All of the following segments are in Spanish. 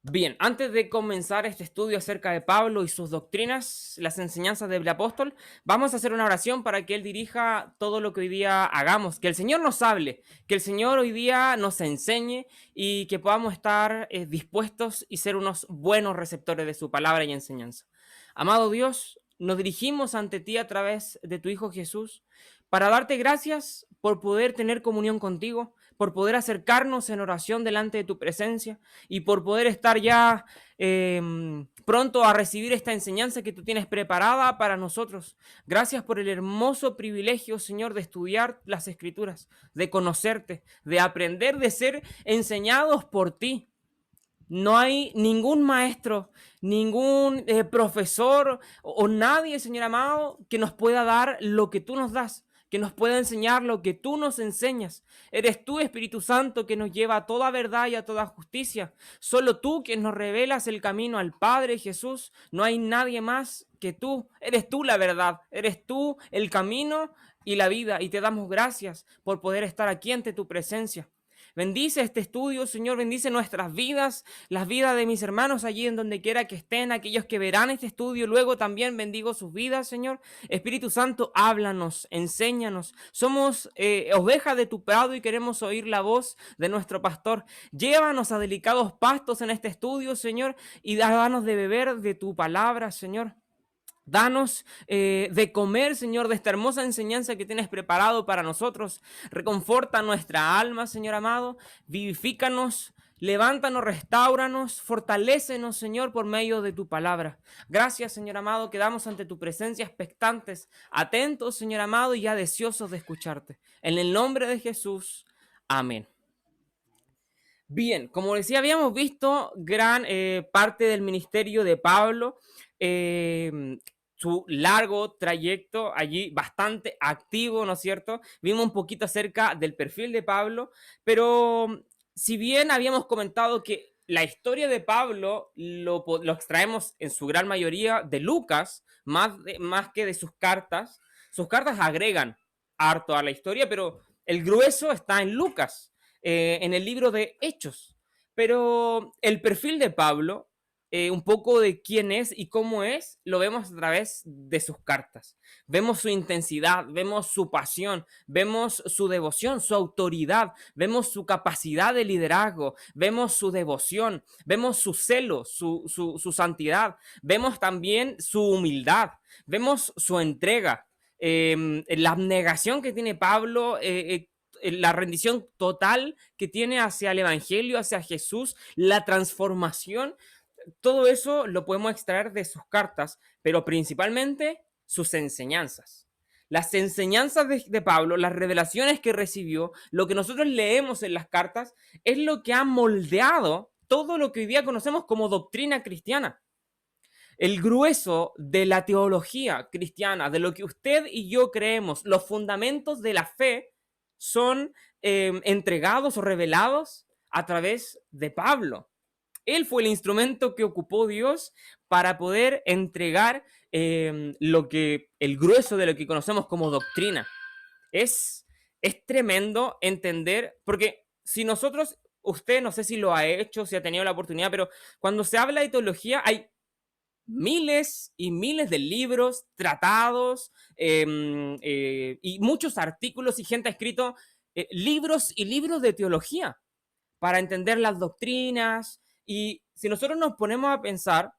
Bien, antes de comenzar este estudio acerca de Pablo y sus doctrinas, las enseñanzas del apóstol, vamos a hacer una oración para que Él dirija todo lo que hoy día hagamos, que el Señor nos hable, que el Señor hoy día nos enseñe y que podamos estar dispuestos y ser unos buenos receptores de su palabra y enseñanza. Amado Dios, nos dirigimos ante ti a través de tu Hijo Jesús para darte gracias por poder tener comunión contigo, por poder acercarnos en oración delante de tu presencia y por poder estar ya pronto a recibir esta enseñanza que tú tienes preparada para nosotros. Gracias por el hermoso privilegio, Señor, de estudiar las Escrituras, de conocerte, de aprender, de ser enseñados por ti. No hay ningún maestro, ningún profesor o nadie, Señor amado, que nos pueda dar lo que tú nos das, que nos pueda enseñar lo que tú nos enseñas. Eres tú, Espíritu Santo, que nos lleva a toda verdad y a toda justicia. Solo tú quien nos revelas el camino al Padre, Jesús. No hay nadie más que tú. Eres tú la verdad, eres tú el camino y la vida. Y te damos gracias por poder estar aquí ante tu presencia. Bendice este estudio, Señor, bendice nuestras vidas, las vidas de mis hermanos allí en donde quiera que estén, aquellos que verán este estudio, luego también bendigo sus vidas, Señor. Espíritu Santo, háblanos, enséñanos. Somos ovejas de tu prado y queremos oír la voz de nuestro pastor. Llévanos a delicados pastos en este estudio, Señor, y danos de beber de tu palabra, Señor. Danos de comer, Señor, de esta hermosa enseñanza que tienes preparado para nosotros. Reconforta nuestra alma, Señor amado. Vivifícanos, levántanos, restáuranos, fortalécenos, Señor, por medio de tu palabra. Gracias, Señor amado, quedamos ante tu presencia expectantes, atentos, Señor amado, y ya deseosos de escucharte. En el nombre de Jesús, amén. Bien, como decía, habíamos visto gran parte del ministerio de Pablo, su largo trayecto allí, bastante activo, ¿no es cierto? Vimos un poquito acerca del perfil de Pablo, pero si bien habíamos comentado que la historia de Pablo lo extraemos en su gran mayoría de Lucas, más que de sus cartas agregan harto a la historia, pero el grueso está en Lucas en el libro de Hechos. Pero el perfil de Pablo, un poco de quién es y cómo es, lo vemos a través de sus cartas. Vemos su intensidad, vemos su pasión, vemos su devoción, su autoridad, vemos su capacidad de liderazgo, vemos su devoción, vemos su celo, su santidad, vemos también su humildad, vemos su entrega, la abnegación que tiene Pablo, la rendición total que tiene hacia el Evangelio, hacia Jesús, la transformación, todo eso lo podemos extraer de sus cartas, pero principalmente sus enseñanzas. Las enseñanzas de Pablo, las revelaciones que recibió, lo que nosotros leemos en las cartas, es lo que ha moldeado todo lo que hoy día conocemos como doctrina cristiana. El grueso de la teología cristiana, de lo que usted y yo creemos, los fundamentos de la fe, son entregados o revelados a través de Pablo. Él fue el instrumento que ocupó Dios para poder entregar el grueso de lo que conocemos como doctrina. Es, es tremendo entender, porque si nosotros, usted no sé si lo ha hecho, si ha tenido la oportunidad, pero cuando se habla de teología hay miles y miles de libros, tratados y muchos artículos y gente ha escrito libros y libros de teología para entender las doctrinas. Y si nosotros nos ponemos a pensar,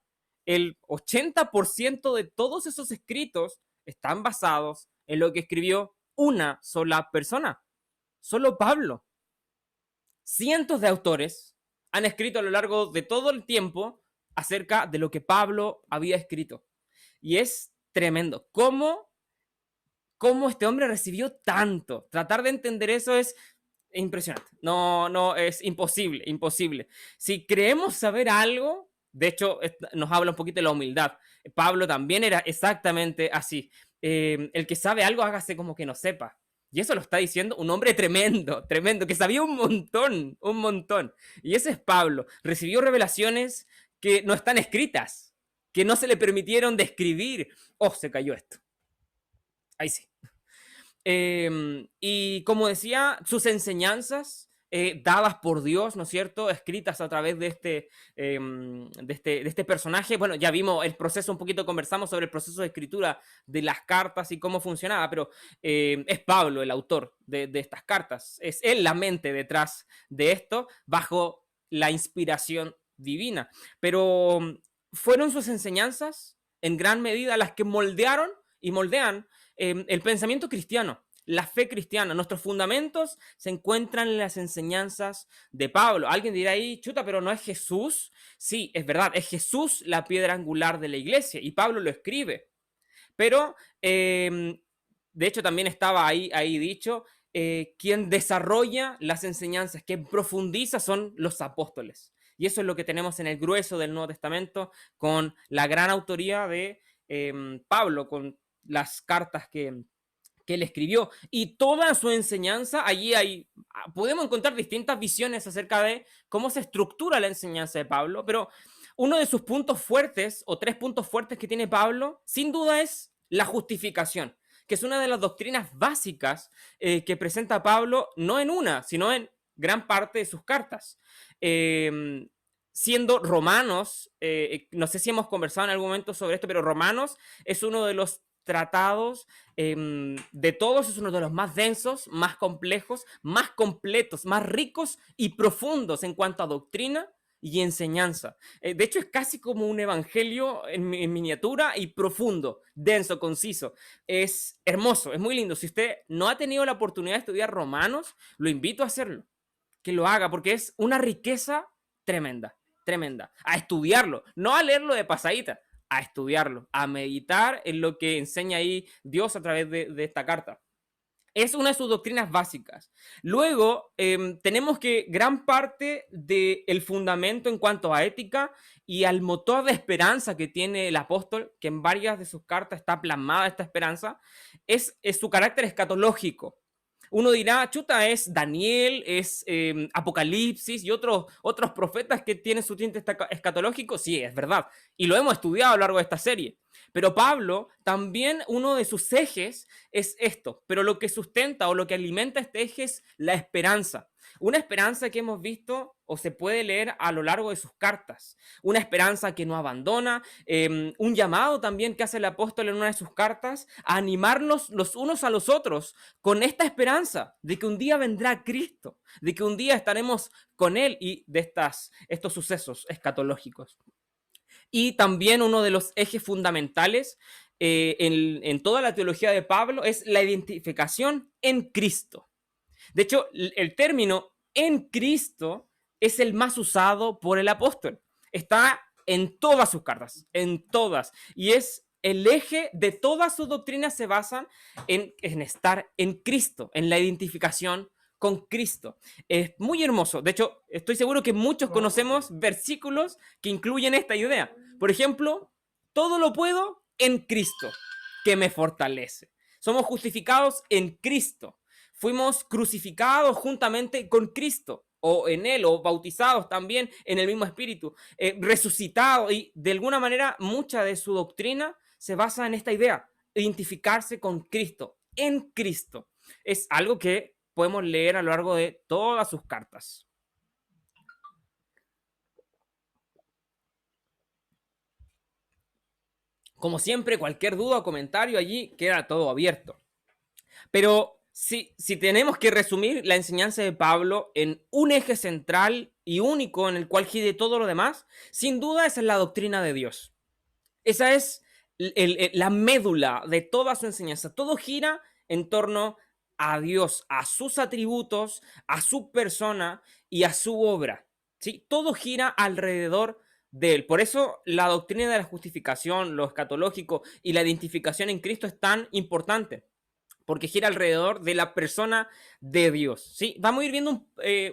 el 80% de todos esos escritos están basados en lo que escribió una sola persona, solo Pablo. Cientos de autores han escrito a lo largo de todo el tiempo acerca de lo que Pablo había escrito. Y es tremendo. ¿Cómo este hombre recibió tanto? Tratar de entender eso es impresionante. No, no, es imposible, imposible. Si creemos saber algo, de hecho, nos habla un poquito de la humildad. Pablo también era exactamente así. El que sabe algo, hágase como que no sepa. Y eso lo está diciendo un hombre tremendo, tremendo, que sabía un montón, un montón. Y ese es Pablo. Recibió revelaciones que no están escritas, que no se le permitieron describir. Oh, se cayó esto. Ahí sí. Y como decía, sus enseñanzas dadas por Dios, ¿no es cierto? Escritas a través de este personaje. Bueno, ya vimos el proceso, un poquito conversamos sobre el proceso de escritura de las cartas y cómo funcionaba, pero es Pablo el autor de estas cartas. Es él la mente detrás de esto, bajo la inspiración divina. Pero fueron sus enseñanzas, en gran medida, las que moldearon y moldean el pensamiento cristiano, la fe cristiana. Nuestros fundamentos se encuentran en las enseñanzas de Pablo. Alguien dirá ahí, chuta, pero ¿no es Jesús? Sí, es verdad, es Jesús la piedra angular de la iglesia y Pablo lo escribe. Pero, de hecho, también estaba ahí dicho, quien desarrolla las enseñanzas, quien profundiza son los apóstoles. Y eso es lo que tenemos en el grueso del Nuevo Testamento, con la gran autoría de Pablo, con las cartas que él escribió. Y toda su enseñanza, podemos encontrar distintas visiones acerca de cómo se estructura la enseñanza de Pablo, pero uno de sus puntos fuertes, o 3 puntos fuertes que tiene Pablo, sin duda es la justificación, que es una de las doctrinas básicas que presenta Pablo, no en una, sino en gran parte de sus cartas. Siendo Romanos, no sé si hemos conversado en algún momento sobre esto, pero Romanos es uno de los tratados de todos, es uno de los más densos, más complejos, más completos, más ricos y profundos en cuanto a doctrina y enseñanza. De hecho, es casi como un evangelio en miniatura y profundo, denso, conciso. Es hermoso, es muy lindo. Si usted no ha tenido la oportunidad de estudiar Romanos, lo invito a hacerlo, que lo haga, porque es una riqueza tremenda, tremenda. A estudiarlo, no a leerlo de pasadita, a estudiarlo, a meditar en lo que enseña ahí Dios a través de esta carta. Es una de sus doctrinas básicas. Luego, tenemos que gran parte del fundamento en cuanto a ética y al motor de esperanza que tiene el apóstol, que en varias de sus cartas está plasmada esta esperanza, es su carácter escatológico. Uno dirá, chuta, es Daniel, es Apocalipsis y otros profetas que tienen su tinte escatológico. Sí, es verdad. Y lo hemos estudiado a lo largo de esta serie. Pero Pablo, también uno de sus ejes es esto. Pero lo que sustenta o lo que alimenta este eje es la esperanza. Una esperanza que hemos visto o se puede leer a lo largo de sus cartas. Una esperanza que no abandona. Un llamado también que hace el apóstol en una de sus cartas a animarnos los unos a los otros con esta esperanza de que un día vendrá Cristo, de que un día estaremos con Él y de estos sucesos escatológicos. Y también uno de los ejes fundamentales en toda la teología de Pablo es la identificación en Cristo. De hecho, el término en Cristo es el más usado por el apóstol. Está en todas sus cartas, en todas. Y es el eje de todas sus doctrinas se basan en estar en Cristo, en la identificación con Cristo. Es muy hermoso. De hecho, estoy seguro que muchos conocemos versículos que incluyen esta idea. Por ejemplo, todo lo puedo en Cristo, que me fortalece. Somos justificados en Cristo. Fuimos crucificados juntamente con Cristo, o en Él, o bautizados también en el mismo Espíritu, resucitados, y de alguna manera mucha de su doctrina se basa en esta idea, identificarse con Cristo, en Cristo. Es algo que podemos leer a lo largo de todas sus cartas. Como siempre, cualquier duda o comentario allí queda todo abierto. Pero si tenemos que resumir la enseñanza de Pablo en un eje central y único en el cual gire todo lo demás, sin duda esa es la doctrina de Dios. Esa es la médula de toda su enseñanza. Todo gira en torno a Dios, a sus atributos, a su persona y a su obra. ¿Sí? Todo gira alrededor de él. Por eso la doctrina de la justificación, lo escatológico y la identificación en Cristo es tan importante, porque gira alrededor de la persona de Dios. ¿Sí? Vamos a ir viendo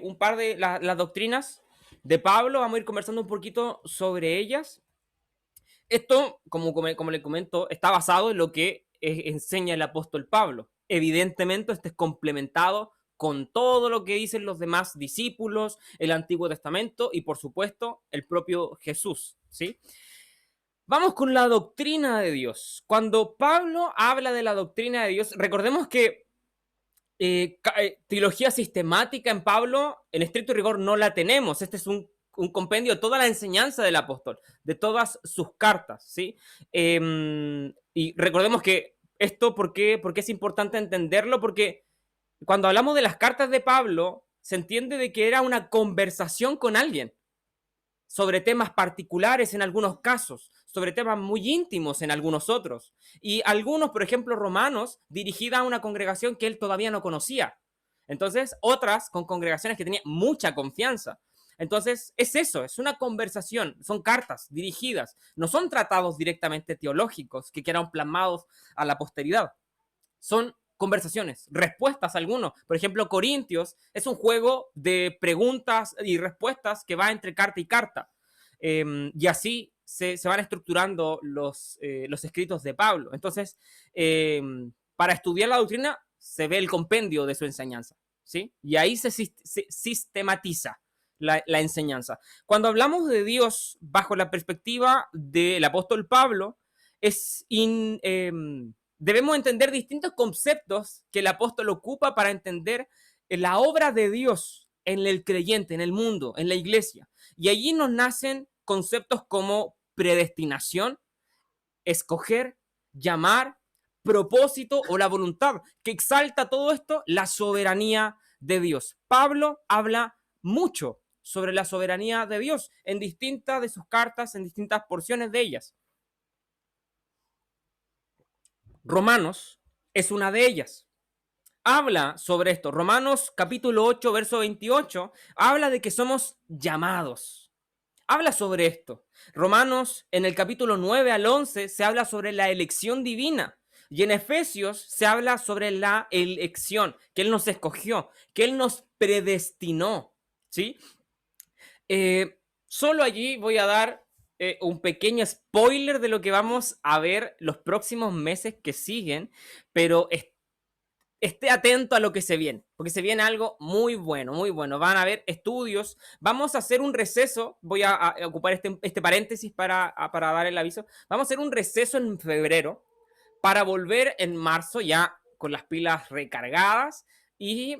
un par de las doctrinas de Pablo, vamos a ir conversando un poquito sobre ellas. Esto, como le comento, está basado en lo que enseña el apóstol Pablo. Evidentemente, este es complementado con todo lo que dicen los demás discípulos, el Antiguo Testamento y, por supuesto, el propio Jesús, ¿sí? Vamos con la doctrina de Dios. Cuando Pablo habla de la doctrina de Dios, recordemos que Teología sistemática en Pablo, en estricto rigor, no la tenemos. Este es un compendio de toda la enseñanza del apóstol, de todas sus cartas, ¿sí? Y recordemos que esto, ¿por qué es importante entenderlo? Porque cuando hablamos de las cartas de Pablo, se entiende de que era una conversación con alguien sobre temas particulares en algunos casos, sobre temas muy íntimos en algunos otros. Y algunos, por ejemplo, Romanos, dirigida a una congregación que él todavía no conocía. Entonces, otras con congregaciones que tenía mucha confianza. Entonces, es eso, es una conversación, son cartas dirigidas, no son tratados directamente teológicos que quedaron plasmados a la posteridad. Son conversaciones, respuestas a algunos. Por ejemplo, Corintios es un juego de preguntas y respuestas que va entre carta y carta. Y así se van estructurando los escritos de Pablo. Entonces, para estudiar la doctrina se ve el compendio de su enseñanza, ¿sí? Y ahí se sistematiza la enseñanza. Cuando hablamos de Dios bajo la perspectiva del apóstol Pablo, debemos entender distintos conceptos que el apóstol ocupa para entender la obra de Dios en el creyente, en el mundo, en la iglesia. Y allí nos nacen conceptos como predestinación, escoger, llamar, propósito o la voluntad, que exalta todo esto, la soberanía de Dios. Pablo habla mucho sobre la soberanía de Dios en distintas de sus cartas, en distintas porciones de ellas. Romanos es una de ellas. Habla sobre esto. Romanos capítulo 8, verso 28, habla de que somos llamados. Habla sobre esto. Romanos en el capítulo 9 al 11 se habla sobre la elección divina. Y en Efesios se habla sobre la elección, que Él nos escogió, que Él nos predestinó, ¿sí? Solo allí voy a dar un pequeño spoiler de lo que vamos a ver los próximos meses que siguen, pero esté atento a lo que se viene, porque se viene algo muy bueno, muy bueno. Van a haber estudios, vamos a hacer un receso, voy a ocupar este paréntesis para dar el aviso, vamos a hacer un receso en febrero para volver en marzo ya con las pilas recargadas y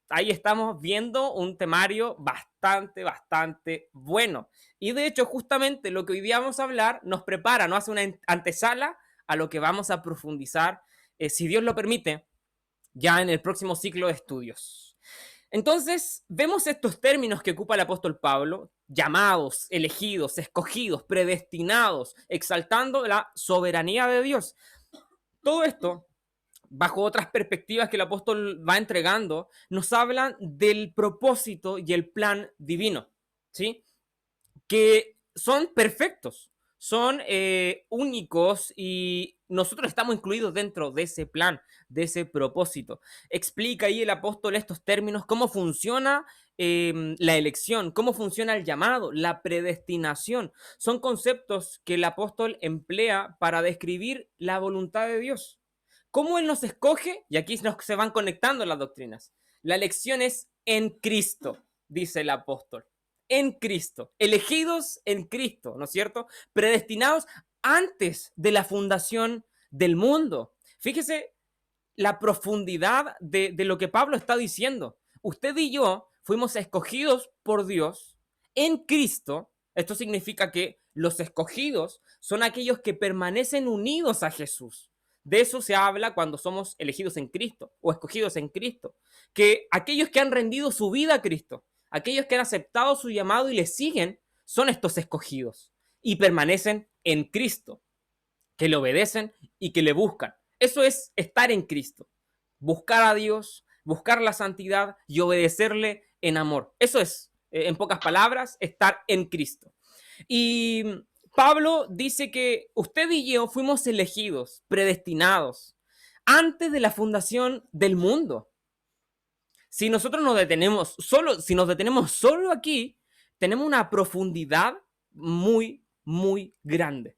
ahí estamos viendo un temario bastante bueno. Y de hecho, justamente lo que hoy día vamos a hablar nos prepara, nos hace una antesala a lo que vamos a profundizar, si Dios lo permite, ya en el próximo ciclo de estudios. Entonces, vemos estos términos que ocupa el apóstol Pablo: llamados, elegidos, escogidos, predestinados, exaltando la soberanía de Dios. Todo esto, bajo otras perspectivas que el apóstol va entregando, nos hablan del propósito y el plan divino, ¿sí? Que son perfectos, son únicos y nosotros estamos incluidos dentro de ese plan, de ese propósito. Explica ahí el apóstol estos términos, cómo funciona la elección, cómo funciona el llamado, la predestinación. Son conceptos que el apóstol emplea para describir la voluntad de Dios. ¿Cómo Él nos escoge? Y aquí se van conectando las doctrinas. La elección es en Cristo, dice el apóstol. En Cristo, elegidos en Cristo, ¿no es cierto? Predestinados antes de la fundación del mundo. Fíjese la profundidad de lo que Pablo está diciendo. Usted y yo fuimos escogidos por Dios en Cristo. Esto significa que los escogidos son aquellos que permanecen unidos a Jesús. De eso se habla cuando somos elegidos en Cristo o escogidos en Cristo. Que aquellos que han rendido su vida a Cristo, aquellos que han aceptado su llamado y le siguen, son estos escogidos y permanecen en Cristo, que le obedecen y que le buscan. Eso es estar en Cristo, buscar a Dios, buscar la santidad y obedecerle en amor. Eso es, en pocas palabras, estar en Cristo. Y Pablo dice que usted y yo fuimos elegidos, predestinados, antes de la fundación del mundo. Si nosotros nos detenemos solo aquí, tenemos una profundidad muy grande.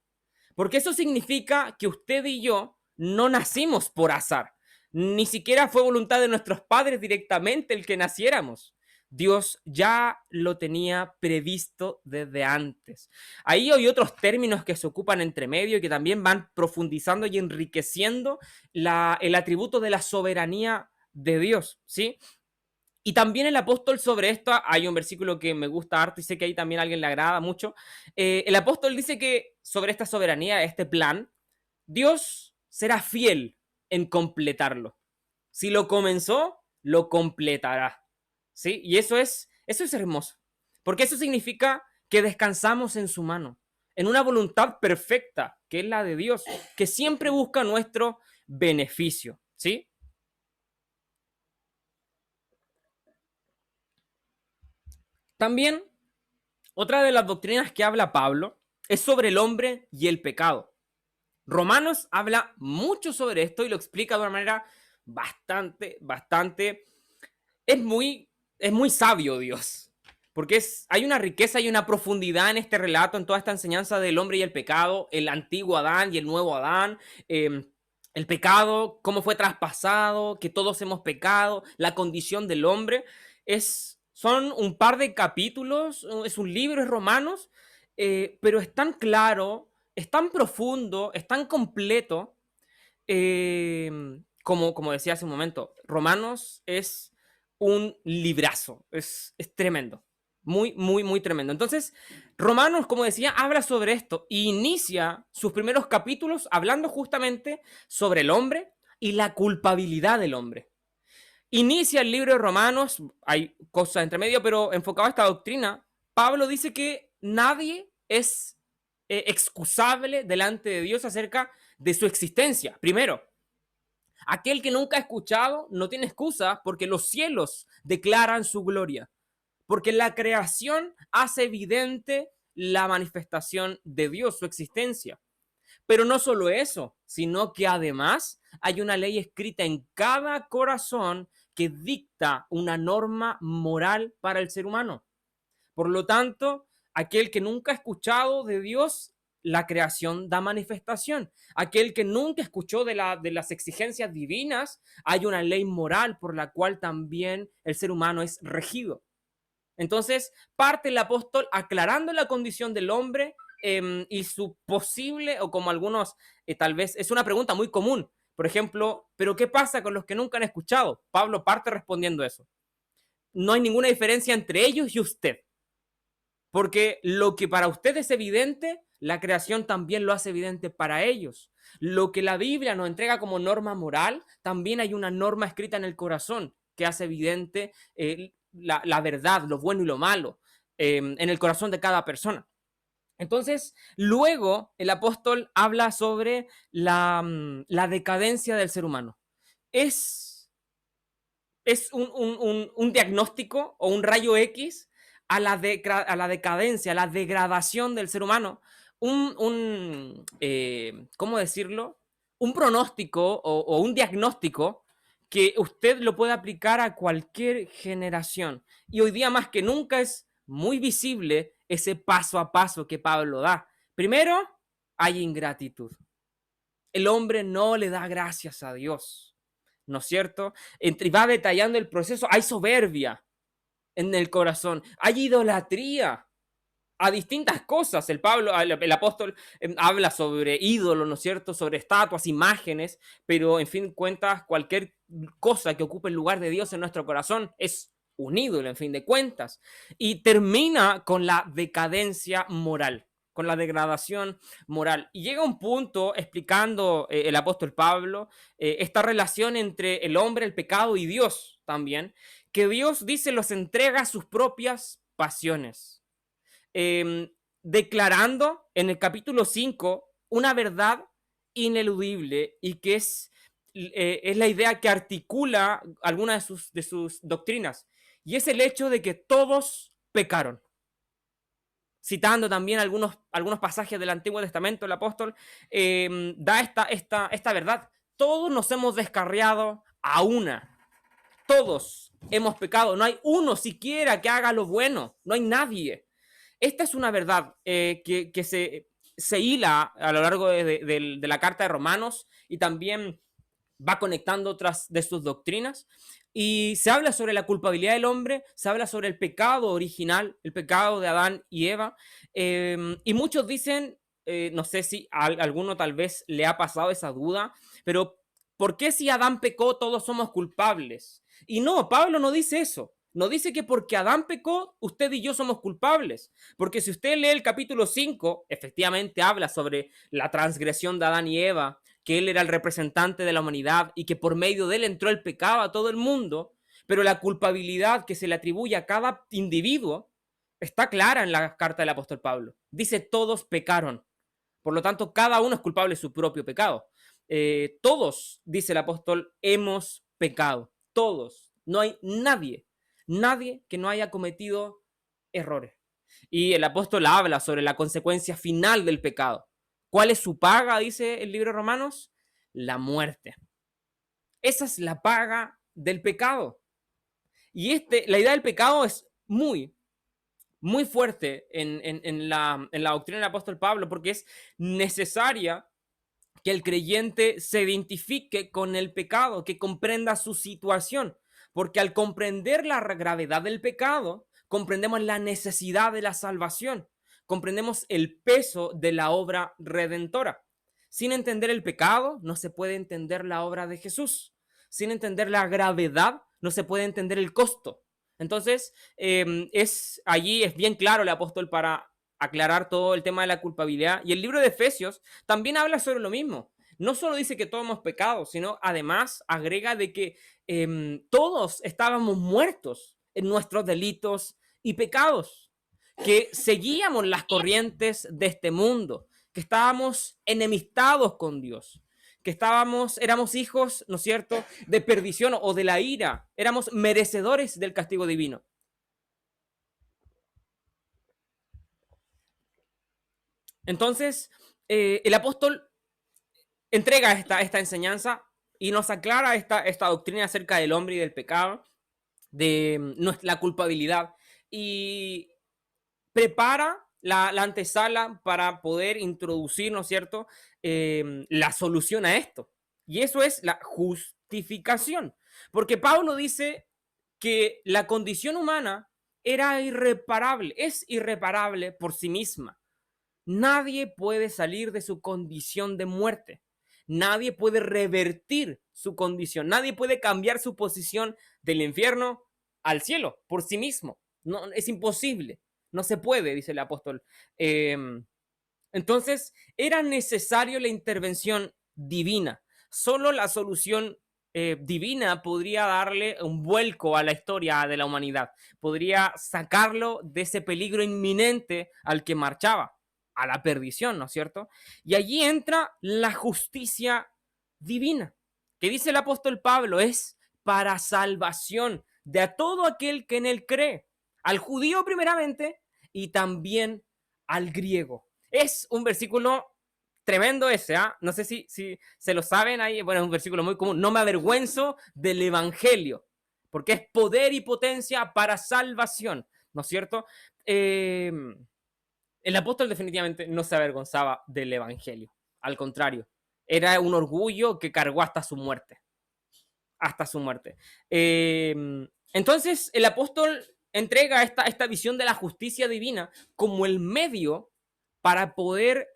Porque eso significa que usted y yo no nacimos por azar. Ni siquiera fue voluntad de nuestros padres directamente el que naciéramos. Dios ya lo tenía previsto desde antes. Ahí hay otros términos que se ocupan entre medio y que también van profundizando y enriqueciendo el atributo de la soberanía de Dios, ¿sí? Y también el apóstol sobre esto, hay un versículo que me gusta harto y sé que ahí también a alguien le agrada mucho. El apóstol dice que sobre esta soberanía, este plan, Dios será fiel en completarlo. Si lo comenzó, lo completará. ¿Sí? Y eso es hermoso. Porque eso significa que descansamos en su mano, en una voluntad perfecta, que es la de Dios, que siempre busca nuestro beneficio. ¿Sí? También, otra de las doctrinas que habla Pablo es sobre el hombre y el pecado. Romanos habla mucho sobre esto y lo explica de una manera bastante. Es muy sabio Dios. Porque hay una riqueza y una profundidad en este relato, en toda esta enseñanza del hombre y el pecado, el antiguo Adán y el nuevo Adán, el pecado, cómo fue traspasado, que todos hemos pecado, la condición del hombre. Son un par de capítulos, es un libro, es Romanos, pero es tan claro, es tan profundo, es tan completo, como decía hace un momento. Romanos es un librazo, es tremendo, muy tremendo. Entonces, Romanos, como decía, habla sobre esto e inicia sus primeros capítulos hablando justamente sobre el hombre y la culpabilidad del hombre. Inicia el libro de Romanos, hay cosas entre medio, pero enfocado a esta doctrina, Pablo dice que nadie es excusable delante de Dios acerca de su existencia. Primero, aquel que nunca ha escuchado no tiene excusa porque los cielos declaran su gloria, porque la creación hace evidente la manifestación de Dios, su existencia. Pero no solo eso, sino que además hay una ley escrita en cada corazón que dicta una norma moral para el ser humano. Por lo tanto, aquel que nunca ha escuchado de Dios, la creación da manifestación. Aquel que nunca escuchó de las exigencias divinas, hay una ley moral por la cual también el ser humano es regido. Entonces, parte el apóstol aclarando la condición del hombre y su posible, o como algunos, tal vez, es una pregunta muy común. Por ejemplo, ¿pero qué pasa con los que nunca han escuchado? Pablo parte respondiendo eso. No hay ninguna diferencia entre ellos y usted. Porque lo que para usted es evidente, la creación también lo hace evidente para ellos. Lo que la Biblia nos entrega como norma moral, también hay una norma escrita en el corazón que hace evidente la verdad, lo bueno y lo malo en el corazón de cada persona. Entonces, luego el apóstol habla sobre la decadencia del ser humano. Es, es un diagnóstico o un rayo X a la decadencia, a la degradación del ser humano. ¿Cómo decirlo? Un pronóstico o un diagnóstico que usted lo puede aplicar a cualquier generación. Y hoy día más que nunca es muy visible ese paso a paso que Pablo da. Primero, hay ingratitud. El hombre no le da gracias a Dios, ¿no es cierto? Y va detallando el proceso. Hay soberbia en el corazón, hay idolatría a distintas cosas. El apóstol habla sobre ídolos, ¿no es cierto? Sobre estatuas, imágenes, pero en fin de cuentas, cualquier cosa que ocupe el lugar de Dios en nuestro corazón es un ídolo, en fin de cuentas. Y termina con la decadencia moral, con la degradación moral. Y llega un punto explicando el apóstol Pablo esta relación entre el hombre, el pecado y Dios también, que Dios dice los entrega a sus propias pasiones, declarando en el capítulo 5 una verdad ineludible y que es la idea que articula alguna de sus doctrinas, y es el hecho de que todos pecaron. Citando también algunos pasajes del Antiguo Testamento, el apóstol da esta verdad. Todos nos hemos descarriado a una. Todos hemos pecado. No hay uno siquiera que haga lo bueno. No hay nadie. Esta es una verdad que se hila a lo largo de la carta de Romanos y también va conectando otras de sus doctrinas. Y se habla sobre la culpabilidad del hombre, se habla sobre el pecado original, el pecado de Adán y Eva. Y muchos dicen, no sé si a alguno tal vez le ha pasado esa duda, pero ¿por qué si Adán pecó todos somos culpables? Y no, Pablo no dice eso. No dice que porque Adán pecó, usted y yo somos culpables. Porque si usted lee el capítulo 5, efectivamente habla sobre la transgresión de Adán y Eva, que él era el representante de la humanidad y que por medio de él entró el pecado a todo el mundo, pero la culpabilidad que se le atribuye a cada individuo está clara en la carta del apóstol Pablo. Dice, todos pecaron. Por lo tanto, cada uno es culpable de su propio pecado. Todos, dice el apóstol, hemos pecado. Todos. No hay nadie que no haya cometido errores. Y el apóstol habla sobre la consecuencia final del pecado. ¿Cuál es su paga? Dice el libro de Romanos. La muerte. Esa es la paga del pecado. Y la idea del pecado es muy fuerte en la doctrina del apóstol Pablo, porque es necesaria que el creyente se identifique con el pecado, que comprenda su situación, porque al comprender la gravedad del pecado, comprendemos la necesidad de la salvación, comprendemos el peso de la obra redentora. Sin entender el pecado, no se puede entender la obra de Jesús. Sin entender la gravedad, no se puede entender el costo. Entonces, allí es bien claro el apóstol para aclarar todo el tema de la culpabilidad. Y el libro de Efesios también habla sobre lo mismo. No solo dice que todos hemos pecado, sino además agrega de que todos estábamos muertos en nuestros delitos y pecados, que seguíamos las corrientes de este mundo, que estábamos enemistados con Dios, que éramos hijos, ¿no es cierto?, de perdición o de la ira, éramos merecedores del castigo divino. Entonces, el apóstol entrega esta enseñanza y nos aclara esta doctrina acerca del hombre y del pecado, de la culpabilidad, y prepara la antesala para poder introducir, ¿no es cierto?, la solución a esto. Y eso es la justificación. Porque Pablo dice que la condición humana era irreparable, es irreparable por sí misma. Nadie puede salir de su condición de muerte. Nadie puede revertir su condición. Nadie puede cambiar su posición del infierno al cielo por sí mismo. No, es imposible. No se puede, dice el apóstol. Entonces, era necesario la intervención divina. Solo la solución divina podría darle un vuelco a la historia de la humanidad. Podría sacarlo de ese peligro inminente al que marchaba, a la perdición, ¿no es cierto? Y allí entra la justicia divina, que dice el apóstol Pablo, es para salvación de a todo aquel que en él cree, al judío primeramente y también al griego. Es un versículo tremendo ese, ¿ah? No sé si se lo saben ahí, bueno, es un versículo muy común, no me avergüenzo del evangelio, porque es poder y potencia para salvación, ¿no es cierto? El apóstol definitivamente no se avergonzaba del evangelio, al contrario, era un orgullo que cargó hasta su muerte, hasta su muerte. Entonces, el apóstol entrega esta visión de la justicia divina como el medio para poder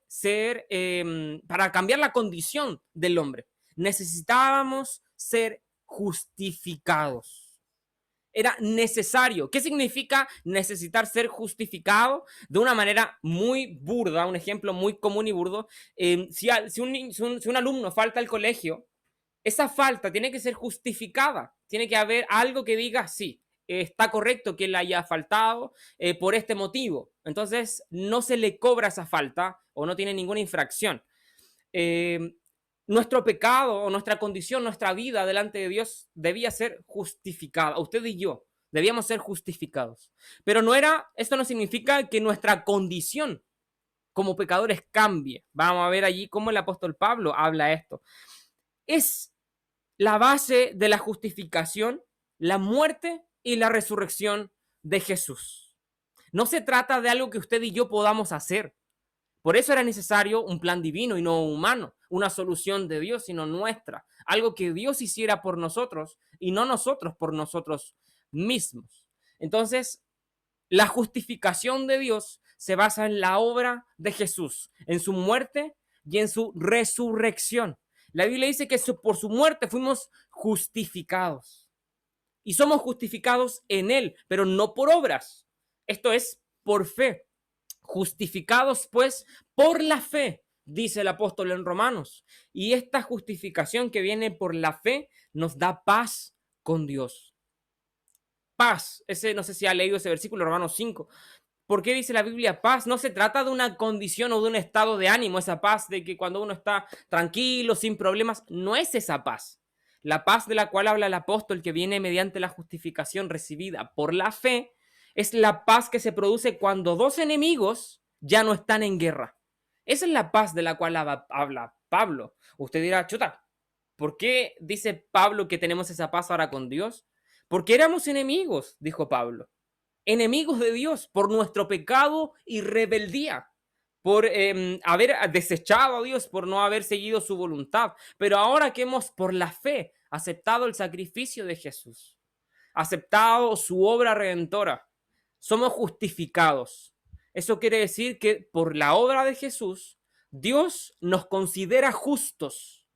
para cambiar la condición del hombre. Necesitábamos ser justificados. Era necesario. ¿Qué significa necesitar ser justificado? De una manera muy burda, un ejemplo muy común y burdo. Si un alumno falta al colegio, esa falta tiene que ser justificada. Tiene que haber algo que diga, sí, está correcto que él haya faltado por este motivo. Entonces, no se le cobra esa falta o no tiene ninguna infracción. Nuestro pecado o nuestra condición, nuestra vida delante de Dios debía ser justificada. Usted y yo debíamos ser justificados. Pero esto no significa que nuestra condición como pecadores cambie. Vamos a ver allí cómo el apóstol Pablo habla esto. Es la base de la justificación, la muerte y la resurrección de Jesús. No se trata de algo que usted y yo podamos hacer. Por eso era necesario un plan divino y no humano, una solución de Dios, sino nuestra, algo que Dios hiciera por nosotros y no nosotros por nosotros mismos. Entonces, la justificación de Dios se basa en la obra de Jesús, en su muerte y en su resurrección. La Biblia dice que por su muerte fuimos justificados. Y somos justificados en Él, pero no por obras. Esto es por fe. Justificados pues por la fe, dice el apóstol en Romanos. Y esta justificación que viene por la fe nos da paz con Dios. Paz. No sé si ha leído ese versículo, Romanos 5. ¿Por qué dice la Biblia paz? No se trata de una condición o de un estado de ánimo, esa paz de que cuando uno está tranquilo, sin problemas, no es esa paz. La paz de la cual habla el apóstol, que viene mediante la justificación recibida por la fe, es la paz que se produce cuando dos enemigos ya no están en guerra. Esa es la paz de la cual habla Pablo. Usted dirá, chuta, ¿por qué dice Pablo que tenemos esa paz ahora con Dios? Porque éramos enemigos, dijo Pablo, enemigos de Dios por nuestro pecado y rebeldía, por haber desechado a Dios, por no haber seguido su voluntad. Pero ahora que hemos, por la fe, aceptado el sacrificio de Jesús, aceptado su obra redentora, somos justificados. Eso quiere decir que por la obra de Jesús, Dios nos considera justos.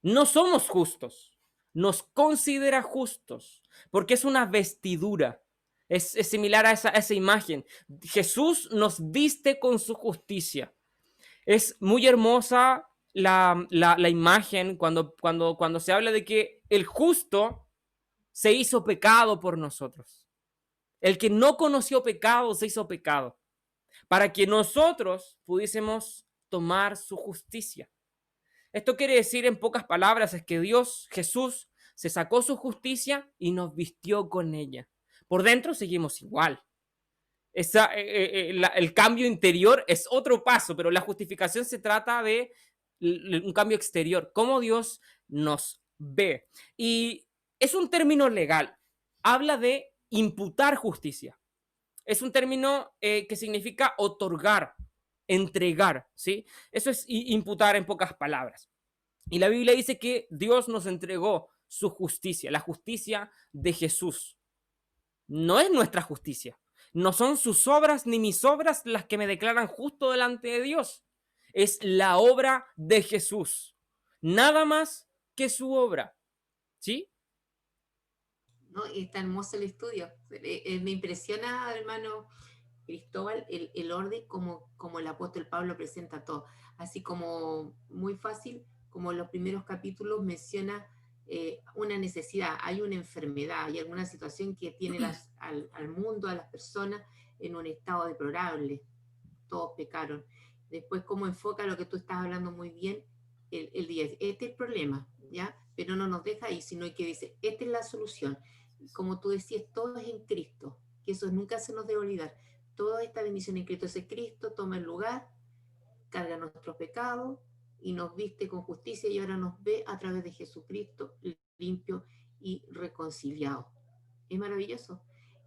No somos justos, nos considera justos, porque es una vestidura. Es similar a esa imagen. Jesús nos viste con su justicia. Es muy hermosa la imagen cuando se habla de que el justo se hizo pecado por nosotros. El que no conoció pecado se hizo pecado para que nosotros pudiésemos tomar su justicia. Esto quiere decir en pocas palabras es que Dios, Jesús, se sacó su justicia y nos vistió con ella. Por dentro seguimos igual. El cambio interior es otro paso, pero la justificación se trata de un cambio exterior, cómo Dios nos ve. Y es un término legal. Habla de imputar justicia. Es un término que significa otorgar, entregar, ¿sí? Eso es imputar en pocas palabras. Y la Biblia dice que Dios nos entregó su justicia, la justicia de Jesús. No es nuestra justicia. No son sus obras ni mis obras las que me declaran justo delante de Dios. Es la obra de Jesús. Nada más que su obra. ¿Sí? ¿No? Y está hermoso el estudio. Me impresiona, hermano Cristóbal, el orden como el apóstol Pablo presenta todo. Así como muy fácil, como los primeros capítulos menciona una necesidad, hay una enfermedad, hay alguna situación que tiene al mundo, a las personas en un estado deplorable. Todos pecaron. Después, cómo enfoca lo que tú estás hablando muy bien, el día. Este es el problema, ¿ya? Pero no nos deja ahí, sino que dice, esta es la solución. Como tú decías, todo es en Cristo, que eso nunca se nos debe olvidar. Toda esta bendición en Cristo. Ese Cristo toma el lugar, carga nuestros pecados y nos viste con justicia y ahora nos ve a través de Jesucristo limpio y reconciliado. Es maravilloso.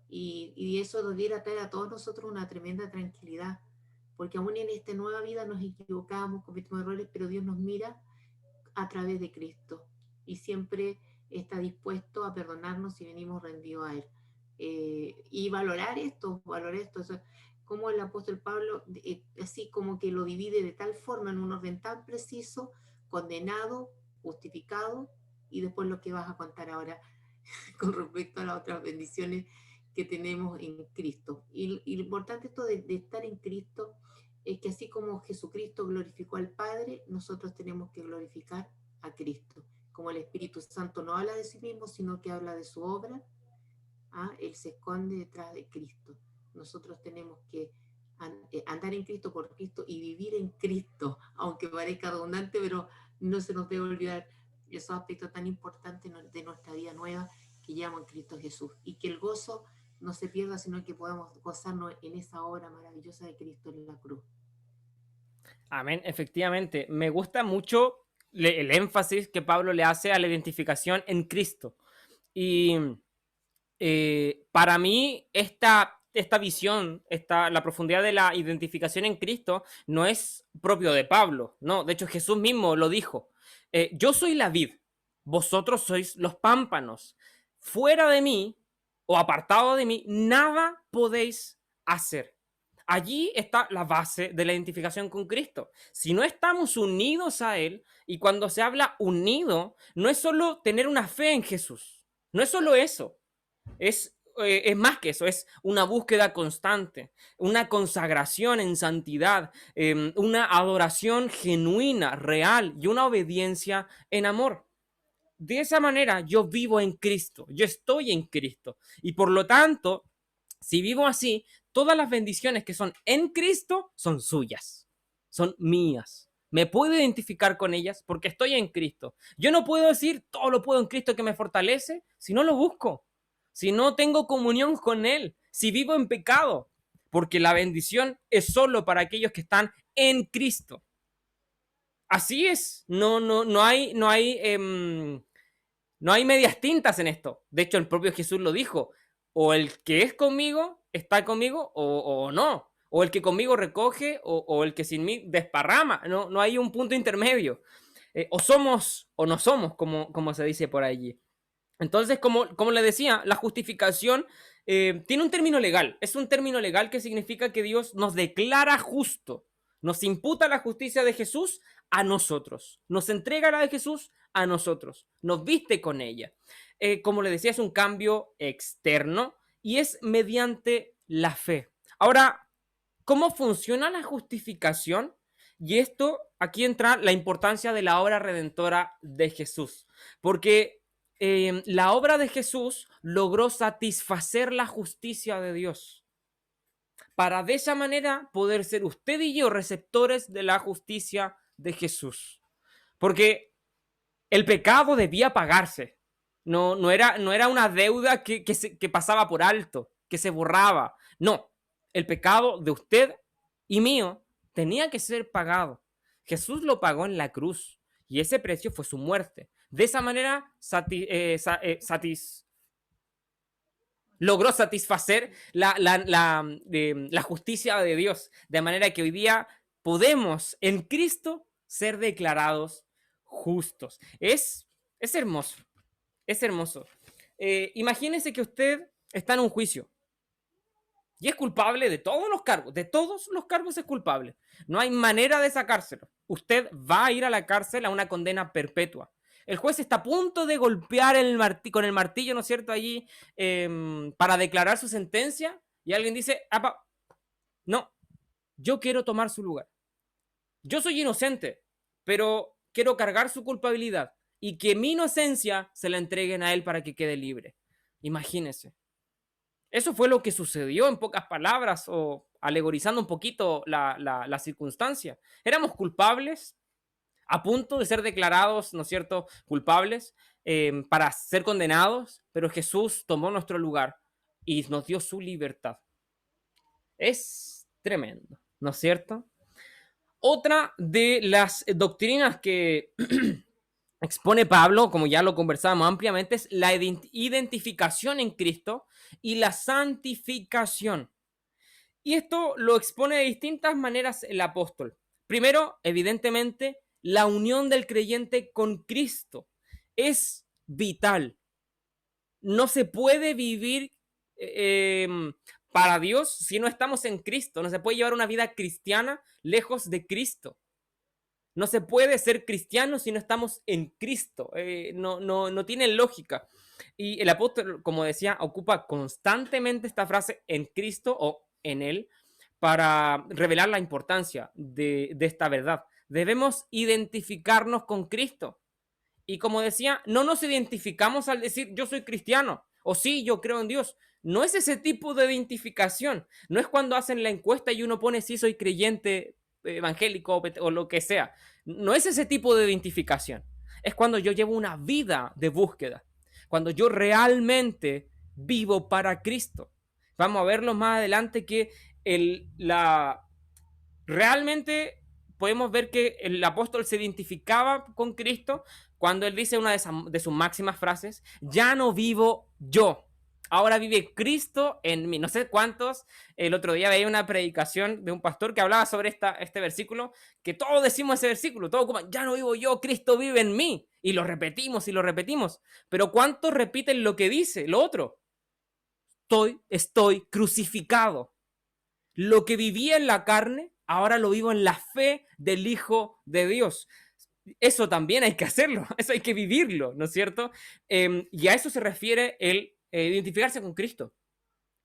Y eso debiera traer a todos nosotros una tremenda tranquilidad, porque aún en esta nueva vida nos equivocamos, cometimos errores, pero Dios nos mira a través de Cristo y siempre está dispuesto a perdonarnos si venimos rendidos a Él. Y valorar esto, eso, como el apóstol Pablo, así como que lo divide de tal forma en un orden tan preciso, condenado, justificado, y después lo que vas a contar ahora con respecto a las otras bendiciones que tenemos en Cristo. Y lo importante esto de estar en Cristo es que así como Jesucristo glorificó al Padre, nosotros tenemos que glorificar a Cristo. Como el Espíritu Santo no habla de sí mismo, sino que habla de su obra, Él se esconde detrás de Cristo. Nosotros tenemos que andar en Cristo por Cristo y vivir en Cristo, aunque parezca redundante, pero no se nos debe olvidar esos aspectos tan importantes de nuestra vida nueva que llevamos en Cristo Jesús, y que el gozo no se pierda, sino que podamos gozarnos en esa obra maravillosa de Cristo en la cruz. Amén, efectivamente. Me gusta mucho el énfasis que Pablo le hace a la identificación en Cristo. Y para mí, esta visión, la profundidad de la identificación en Cristo, no es propio de Pablo, no. De hecho, Jesús mismo lo dijo. Yo soy la vid, vosotros sois los pámpanos. Fuera de mí, o apartado de mí, nada podéis hacer. Allí está la base de la identificación con Cristo. Si no estamos unidos a Él, y cuando se habla unido, no es solo tener una fe en Jesús, no es solo eso, es más que eso, es una búsqueda constante, una consagración en santidad, una adoración genuina, real y una obediencia en amor. De esa manera yo vivo en Cristo, yo estoy en Cristo y por lo tanto, si vivo así, todas las bendiciones que son en Cristo son suyas, son mías. Me puedo identificar con ellas porque estoy en Cristo. Yo no puedo decir todo lo puedo en Cristo que me fortalece si no lo busco, si no tengo comunión con Él, si vivo en pecado, porque la bendición es solo para aquellos que están en Cristo. Así es, no hay medias tintas en esto. De hecho, el propio Jesús lo dijo. O el que es conmigo está conmigo o no. O el que conmigo recoge o el que sin mí desparrama. No hay un punto intermedio. O somos o no somos, como se dice por allí. Entonces, como le decía, la justificación tiene un término legal. Es un término legal que significa que Dios nos declara justo. Nos imputa la justicia de Jesús a nosotros. Nos entrega la de Jesús a nosotros. Nos viste con ella. Como le decía, es un cambio externo y es mediante la fe. Ahora, ¿cómo funciona la justificación? Y esto, aquí entra la importancia de la obra redentora de Jesús. Porque la obra de Jesús logró satisfacer la justicia de Dios para de esa manera poder ser usted y yo receptores de la justicia de Jesús. Porque el pecado debía pagarse. No era una deuda que pasaba por alto, que se borraba. No, el pecado de usted y mío tenía que ser pagado. Jesús lo pagó en la cruz y ese precio fue su muerte. De esa manera logró satisfacer la justicia de Dios, de manera que hoy día podemos en Cristo ser declarados justos. Es hermoso, es hermoso. Imagínese que usted está en un juicio y es culpable de todos los cargos es culpable. No hay manera de sacárselo. Usted va a ir a la cárcel a una condena perpetua. El juez está a punto de golpear con el martillo, ¿no es cierto?, allí para declarar su sentencia y alguien dice, "Apa, no, yo quiero tomar su lugar. Yo soy inocente, pero quiero cargar su culpabilidad y que mi inocencia se la entreguen a él para que quede libre". Imagínese. Eso fue lo que sucedió en pocas palabras o alegorizando un poquito la circunstancia. Éramos culpables, a punto de ser declarados, ¿no es cierto?, culpables para ser condenados, pero Jesús tomó nuestro lugar y nos dio su libertad. Es tremendo, ¿no es cierto? Otra de las doctrinas que expone Pablo, como ya lo conversábamos ampliamente, es la identificación en Cristo y la santificación. Y esto lo expone de distintas maneras el apóstol. Primero, evidentemente, la unión del creyente con Cristo es vital. No se puede vivir para Dios si no estamos en Cristo. No se puede llevar una vida cristiana lejos de Cristo. No se puede ser cristiano si no estamos en Cristo. No tiene lógica. Y el apóstol, como decía, ocupa constantemente esta frase en Cristo o en Él para revelar la importancia de esta verdad. Debemos identificarnos con Cristo. Y como decía, no nos identificamos al decir yo soy cristiano o sí, yo creo en Dios. No es ese tipo de identificación. No es cuando hacen la encuesta y uno pone sí soy creyente evangélico o lo que sea. No es ese tipo de identificación. Es cuando yo llevo una vida de búsqueda. Cuando yo realmente vivo para Cristo. Vamos a verlo más adelante que realmente podemos ver que el apóstol se identificaba con Cristo cuando él dice una de sus máximas frases, ya no vivo yo, ahora vive Cristo en mí. No sé cuántos, el otro día veía una predicación de un pastor que hablaba sobre este versículo, que todos decimos ese versículo, todos como, ya no vivo yo, Cristo vive en mí, y lo repetimos y lo repetimos, pero ¿cuántos repiten lo que dice, lo otro? Estoy crucificado. Lo que vivía en la carne, ahora lo vivo en la fe del Hijo de Dios. Eso también hay que hacerlo, eso hay que vivirlo, ¿no es cierto? Y a eso se refiere el identificarse con Cristo,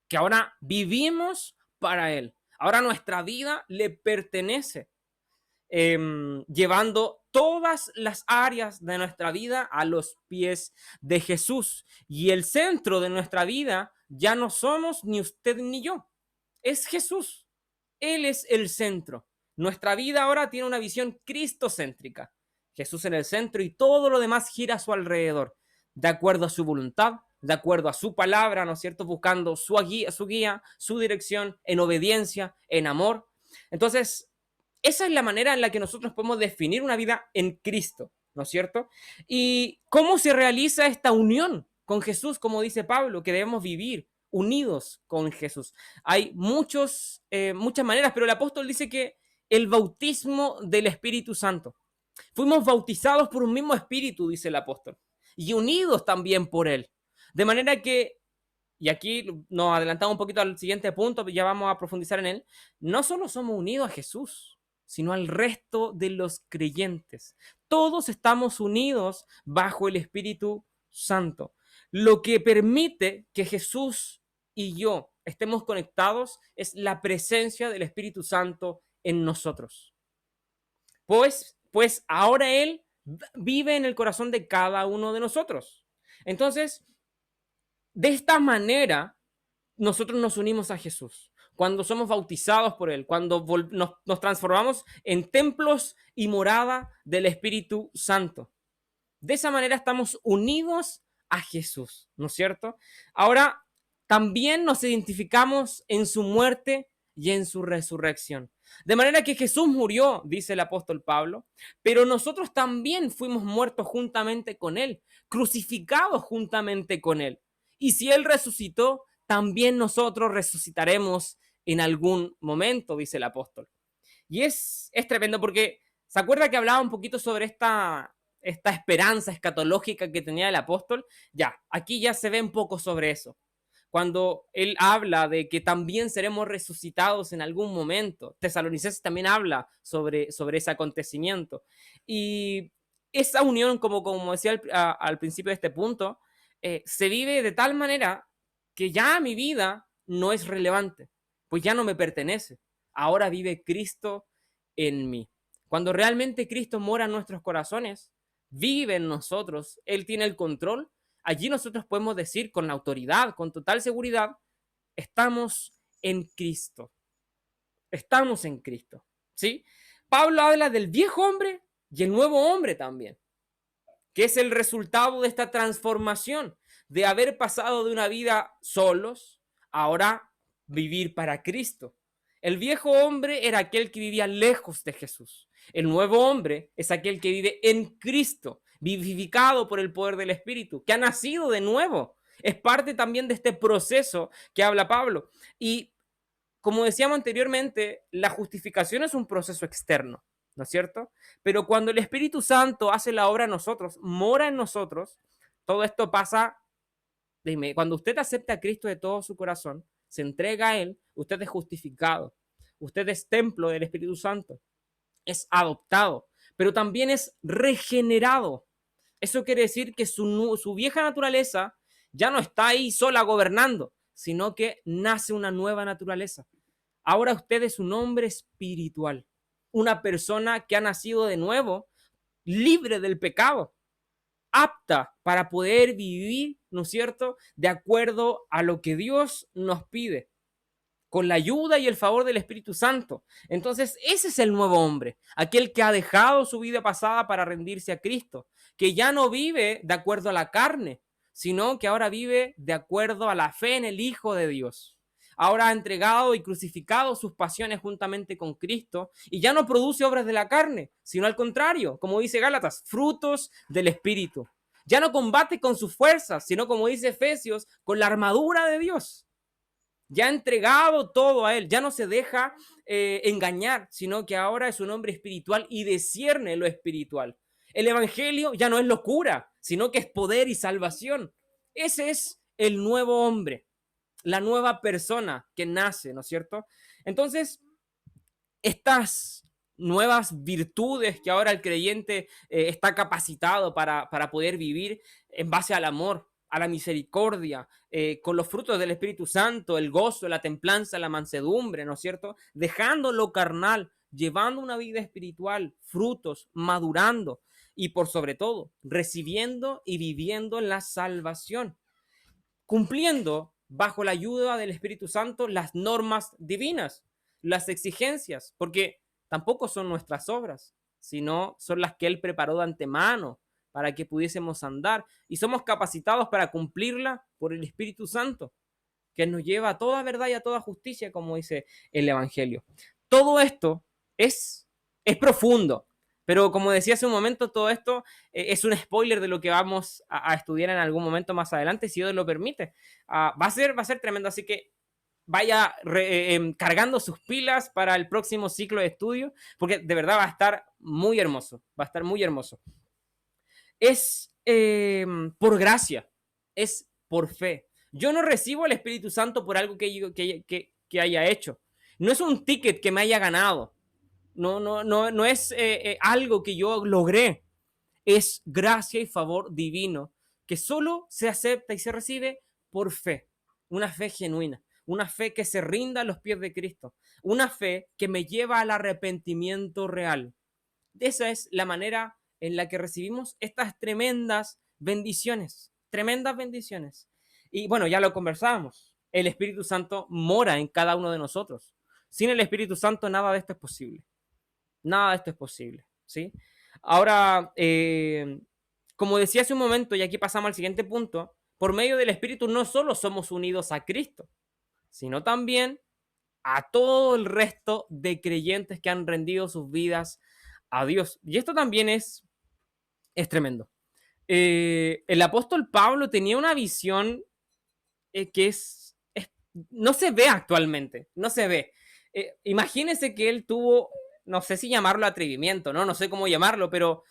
que ahora vivimos para Él. Ahora nuestra vida le pertenece, llevando todas las áreas de nuestra vida a los pies de Jesús. Y el centro de nuestra vida ya no somos ni usted ni yo, es Jesús. Él es el centro. Nuestra vida ahora tiene una visión cristocéntrica. Jesús en el centro y todo lo demás gira a su alrededor, de acuerdo a su voluntad, de acuerdo a su palabra, ¿no es cierto? Buscando su guía, su dirección, en obediencia, en amor. Entonces, esa es la manera en la que nosotros podemos definir una vida en Cristo, ¿no es cierto? ¿Y cómo se realiza esta unión con Jesús, como dice Pablo, que debemos vivir unidos con Jesús? Hay muchas maneras, pero el apóstol dice que el bautismo del Espíritu Santo. Fuimos bautizados por un mismo espíritu, dice el apóstol, y unidos también por él. De manera que, y aquí nos adelantamos un poquito al siguiente punto, ya vamos a profundizar en él, no solo somos unidos a Jesús, sino al resto de los creyentes. Todos estamos unidos bajo el Espíritu Santo, lo que permite que Jesús y yo estemos conectados es la presencia del Espíritu Santo en nosotros. Pues ahora Él vive en el corazón de cada uno de nosotros. Entonces, de esta manera, nosotros nos unimos a Jesús. Cuando somos bautizados por Él, cuando nos transformamos en templos y morada del Espíritu Santo. De esa manera estamos unidos a Jesús, ¿no es cierto? Ahora, también nos identificamos en su muerte y en su resurrección. De manera que Jesús murió, dice el apóstol Pablo, pero nosotros también fuimos muertos juntamente con Él, crucificados juntamente con Él. Y si Él resucitó, también nosotros resucitaremos en algún momento, dice el apóstol. Y es tremendo porque, ¿se acuerda que hablaba un poquito sobre esta esperanza escatológica que tenía el apóstol? Ya, aquí ya se ve un poco sobre eso. Cuando él habla de que también seremos resucitados en algún momento. Tesalonicenses también habla sobre ese acontecimiento. Y esa unión, como decía al principio de este punto, se vive de tal manera que ya mi vida no es relevante, pues ya no me pertenece. Ahora vive Cristo en mí. Cuando realmente Cristo mora en nuestros corazones, vive en nosotros, Él tiene el control. Allí nosotros podemos decir con autoridad, con total seguridad, estamos en Cristo. Estamos en Cristo. ¿Sí? Pablo habla del viejo hombre y el nuevo hombre también, que es el resultado de esta transformación, de haber pasado de una vida solos, ahora vivir para Cristo. El viejo hombre era aquel que vivía lejos de Jesús. El nuevo hombre es aquel que vive en Cristo, vivificado por el poder del Espíritu, que ha nacido de nuevo. Es parte también de este proceso que habla Pablo. Y como decíamos anteriormente, la justificación es un proceso externo, ¿no es cierto? Pero cuando el Espíritu Santo hace la obra en nosotros, mora en nosotros, todo esto pasa. Cuando usted acepta a Cristo de todo su corazón, se entrega a Él, usted es justificado. Usted es templo del Espíritu Santo. Es adoptado, pero también es regenerado. Eso quiere decir que su vieja naturaleza ya no está ahí sola gobernando, sino que nace una nueva naturaleza. Ahora usted es un hombre espiritual, una persona que ha nacido de nuevo, libre del pecado, apta para poder vivir, ¿no es cierto?, de acuerdo a lo que Dios nos pide, con la ayuda y el favor del Espíritu Santo. Entonces, ese es el nuevo hombre, aquel que ha dejado su vida pasada para rendirse a Cristo, que ya no vive de acuerdo a la carne, sino que ahora vive de acuerdo a la fe en el Hijo de Dios. Ahora ha entregado y crucificado sus pasiones juntamente con Cristo y ya no produce obras de la carne, sino al contrario, como dice Gálatas, frutos del Espíritu. Ya no combate con sus fuerzas, sino como dice Efesios, con la armadura de Dios. Ya ha entregado todo a Él, ya no se deja engañar, sino que ahora es un hombre espiritual y discierne lo espiritual. El Evangelio ya no es locura, sino que es poder y salvación. Ese es el nuevo hombre, la nueva persona que nace, ¿no es cierto? Entonces, estas nuevas virtudes que ahora el creyente está capacitado para poder vivir en base al amor, a la misericordia, con los frutos del Espíritu Santo, el gozo, la templanza, la mansedumbre, ¿no es cierto? Dejando lo carnal, llevando una vida espiritual, frutos, madurando y por sobre todo, recibiendo y viviendo la salvación, cumpliendo bajo la ayuda del Espíritu Santo las normas divinas, las exigencias, porque tampoco son nuestras obras, sino son las que Él preparó de antemano para que pudiésemos andar y somos capacitados para cumplirla por el Espíritu Santo, que nos lleva a toda verdad y a toda justicia, como dice el Evangelio. Todo esto es profundo, pero como decía hace un momento, todo esto es un spoiler de lo que vamos a estudiar en algún momento más adelante, si Dios lo permite. Va a ser tremendo, así que vaya cargando sus pilas para el próximo ciclo de estudio, porque de verdad va a estar muy hermoso, va a estar muy hermoso. Es por gracia, es por fe. Yo no recibo el Espíritu Santo por algo que haya hecho. No es un ticket que me haya ganado. No es algo que yo logré. Es gracia y favor divino que solo se acepta y se recibe por fe. Una fe genuina, una fe que se rinda a los pies de Cristo, una fe que me lleva al arrepentimiento real. Esa es la manera en la que recibimos estas tremendas bendiciones, tremendas bendiciones. Y bueno, ya lo conversábamos, el Espíritu Santo mora en cada uno de nosotros. Sin el Espíritu Santo nada de esto es posible. Nada de esto es posible, ¿sí? Ahora, como decía hace un momento, y aquí pasamos al siguiente punto, por medio del Espíritu no solo somos unidos a Cristo, sino también a todo el resto de creyentes que han rendido sus vidas a Dios. Y esto también es tremendo. El apóstol Pablo tenía una visión que no se ve actualmente, no se ve. Imagínense que él tuvo, no sé si llamarlo atrevimiento, no sé cómo llamarlo, pero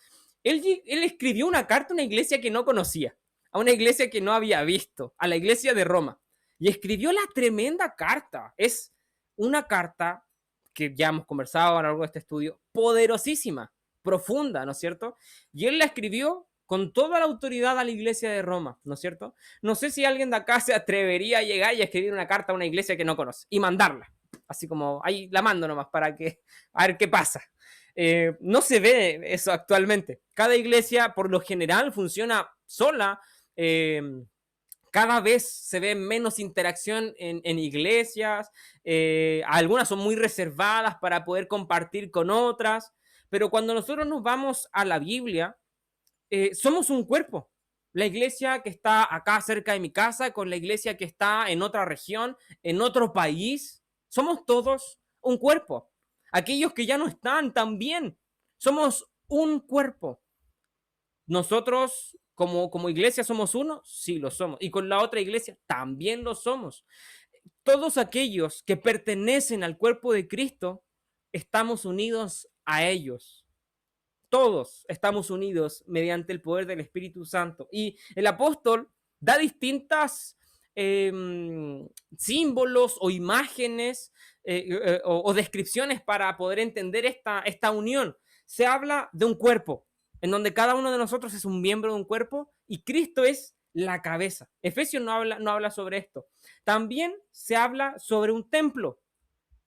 él escribió una carta a una iglesia que no conocía, a una iglesia que no había visto, a la iglesia de Roma. Y escribió la tremenda carta. Es una carta que ya hemos conversado a lo largo de este estudio, poderosísima, profunda, ¿no es cierto? Y él la escribió con toda la autoridad a la iglesia de Roma, ¿no es cierto? No sé si alguien de acá se atrevería a llegar y a escribir una carta a una iglesia que no conoce y mandarla. Así como ahí la mando nomás para que a ver qué pasa. No se ve eso actualmente. Cada iglesia por lo general funciona sola. Cada vez se ve menos interacción en iglesias. Algunas son muy reservadas para poder compartir con otras. Pero cuando nosotros nos vamos a la Biblia, somos un cuerpo. La iglesia que está acá cerca de mi casa con la iglesia que está en otra región, en otro país, somos todos un cuerpo. Aquellos que ya no están también, somos un cuerpo. Nosotros como iglesia somos uno, sí lo somos. Y con la otra iglesia también lo somos. Todos aquellos que pertenecen al cuerpo de Cristo, estamos unidos a ellos. Todos estamos unidos mediante el poder del Espíritu Santo. Y el apóstol da distintas símbolos o imágenes o descripciones para poder entender esta unión. Se habla de un cuerpo, en donde cada uno de nosotros es un miembro de un cuerpo y Cristo es la cabeza. Efesios no habla sobre esto. También se habla sobre un templo,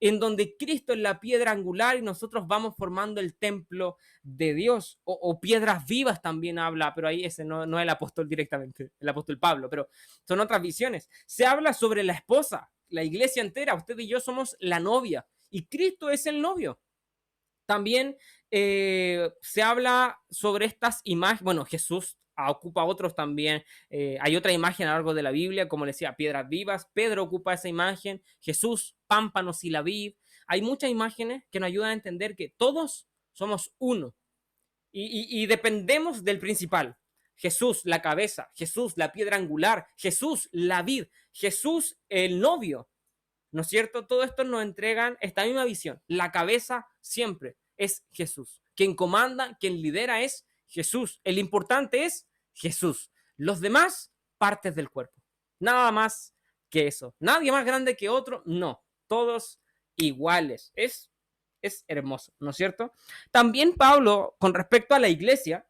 en donde Cristo es la piedra angular y nosotros vamos formando el templo de Dios. O piedras vivas también habla, pero ahí ese no es el apóstol directamente, el apóstol Pablo, pero son otras visiones. Se habla sobre la esposa, la iglesia entera, usted y yo somos la novia y Cristo es el novio. También se habla sobre estas imágenes, bueno, Jesús ocupa otros también, hay otra imagen a lo largo de la Biblia, como le decía, piedras vivas, Pedro ocupa esa imagen, Jesús, pámpanos y la vid, hay muchas imágenes que nos ayudan a entender que todos somos uno y dependemos del principal, Jesús, la cabeza, Jesús, la piedra angular, Jesús, la vid, Jesús, el novio, ¿no es cierto? Todo esto nos entregan esta misma visión, la cabeza siempre es Jesús, quien comanda, quien lidera es Jesús, el importante es Jesús, los demás partes del cuerpo, nada más que eso, nadie más grande que otro, no, todos iguales. Es hermoso, ¿no es cierto? También Pablo, con respecto a la iglesia,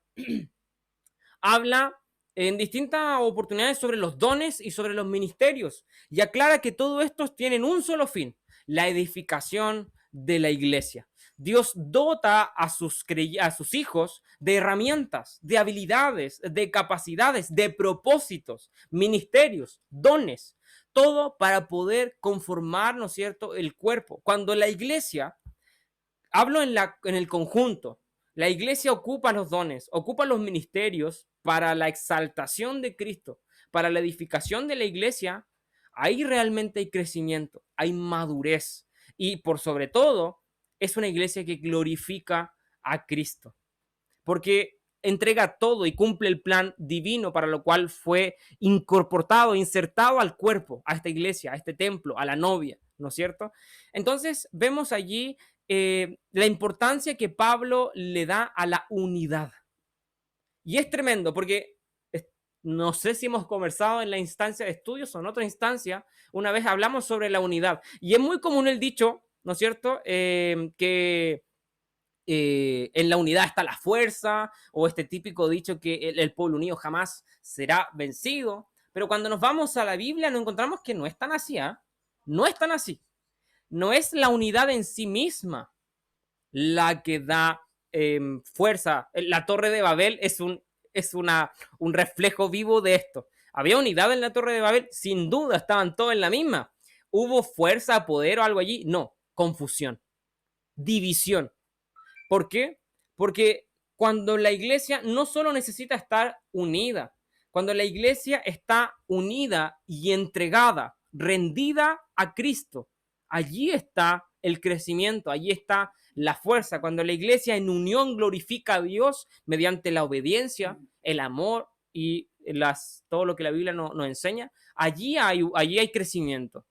habla en distintas oportunidades sobre los dones y sobre los ministerios y aclara que todos estos tienen un solo fin, la edificación de la iglesia. Dios dota a sus hijos de herramientas, de habilidades, de capacidades, de propósitos, ministerios, dones, todo para poder conformar, ¿no es cierto?, el cuerpo. Cuando la iglesia, hablo en el conjunto, la iglesia ocupa los dones, ocupa los ministerios para la exaltación de Cristo, para la edificación de la iglesia. Ahí realmente hay crecimiento, hay madurez y por sobre todo es una iglesia que glorifica a Cristo, porque entrega todo y cumple el plan divino para lo cual fue incorporado, insertado al cuerpo, a esta iglesia, a este templo, a la novia, ¿no es cierto? Entonces vemos allí la importancia que Pablo le da a la unidad. Y es tremendo porque no sé si hemos conversado en la instancia de estudios o en otra instancia, una vez hablamos sobre la unidad. Y es muy común el dicho, ¿no es cierto? Que en la unidad está la fuerza, o este típico dicho que el pueblo unido jamás será vencido. Pero cuando nos vamos a la Biblia nos encontramos que no es tan así, ¿eh? No es tan así. No es la unidad en sí misma la que da fuerza. La Torre de Babel un reflejo vivo de esto. ¿Había unidad en la Torre de Babel? Sin duda, estaban todos en la misma. ¿Hubo fuerza, poder o algo allí? No, confusión, división. ¿Por qué? Porque cuando la iglesia no solo necesita estar unida, cuando la iglesia está unida y entregada, rendida a Cristo, allí está el crecimiento, allí está la fuerza. Cuando la iglesia en unión glorifica a Dios mediante la obediencia, el amor y todo lo que la Biblia nos enseña, allí hay crecimiento,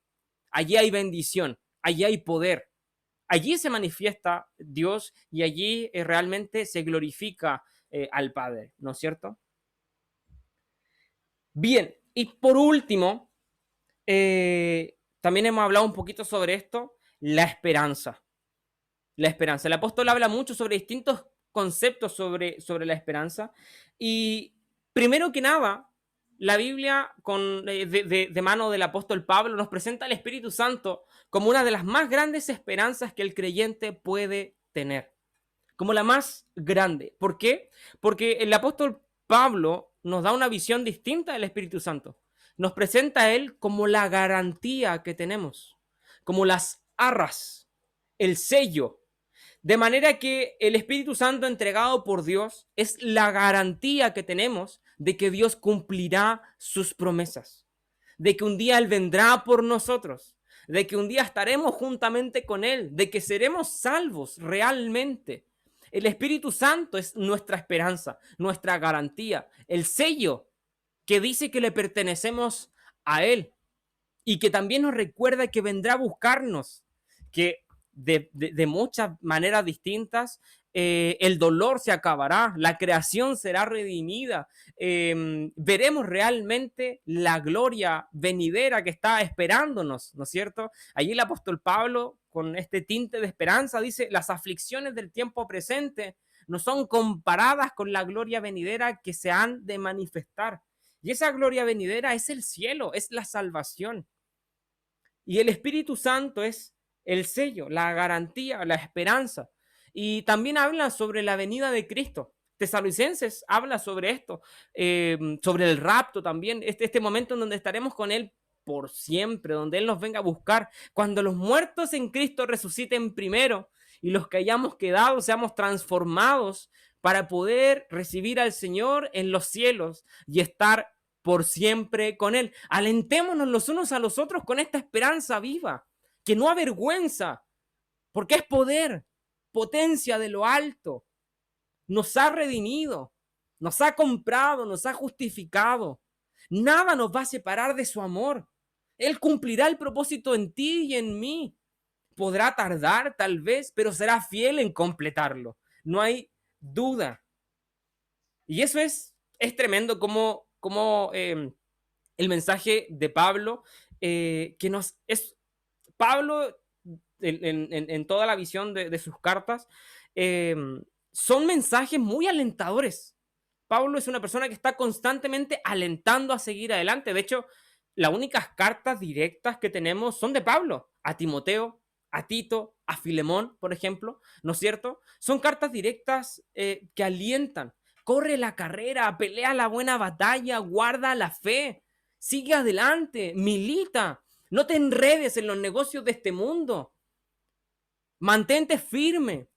allí hay bendición, allí hay poder. Allí se manifiesta Dios y allí realmente se glorifica al Padre, ¿no es cierto? Bien, y por último, también hemos hablado un poquito sobre esto, la esperanza. La esperanza. El apóstol habla mucho sobre distintos conceptos sobre la esperanza. Y primero que nada, la Biblia, de mano del apóstol Pablo, nos presenta al Espíritu Santo como una de las más grandes esperanzas que el creyente puede tener. Como la más grande. ¿Por qué? Porque el apóstol Pablo nos da una visión distinta del Espíritu Santo. Nos presenta a él como la garantía que tenemos, como las arras, el sello. De manera que el Espíritu Santo entregado por Dios es la garantía que tenemos de que Dios cumplirá sus promesas, de que un día Él vendrá por nosotros, de que un día estaremos juntamente con Él, de que seremos salvos realmente. El Espíritu Santo es nuestra esperanza, nuestra garantía, el sello que dice que le pertenecemos a Él y que también nos recuerda que vendrá a buscarnos, que de muchas maneras distintas, el dolor se acabará, la creación será redimida, veremos realmente la gloria venidera que está esperándonos, ¿no es cierto? Allí el apóstol Pablo, con este tinte de esperanza, dice, las aflicciones del tiempo presente no son comparadas con la gloria venidera que se han de manifestar. Y esa gloria venidera es el cielo, es la salvación. Y el Espíritu Santo es el sello, la garantía, la esperanza. Y también habla sobre la venida de Cristo. Tesalonicenses habla sobre esto, sobre el rapto también, este momento en donde estaremos con Él por siempre, donde Él nos venga a buscar. Cuando los muertos en Cristo resuciten primero y los que hayamos quedado seamos transformados para poder recibir al Señor en los cielos y estar por siempre con Él. Alentémonos los unos a los otros con esta esperanza viva, que no avergüenza, porque es poder, potencia de lo alto. Nos ha redimido, nos ha comprado, nos ha justificado. Nada nos va a separar de su amor. Él cumplirá el propósito en ti y en mí. Podrá tardar tal vez, pero será fiel en completarlo. No hay duda. Y eso es tremendo como el mensaje de Pablo, que nos es Pablo en toda la visión de sus cartas, eh, son mensajes muy alentadores. Pablo es una persona que está constantemente alentando a seguir adelante. De hecho, las únicas cartas directas que tenemos son de Pablo, a Timoteo, a Tito, a Filemón, por ejemplo, ¿no es cierto? Son cartas directas que alientan. Corre la carrera, pelea la buena batalla, guarda la fe, sigue adelante, milita, no te enredes en los negocios de este mundo, mantente firme,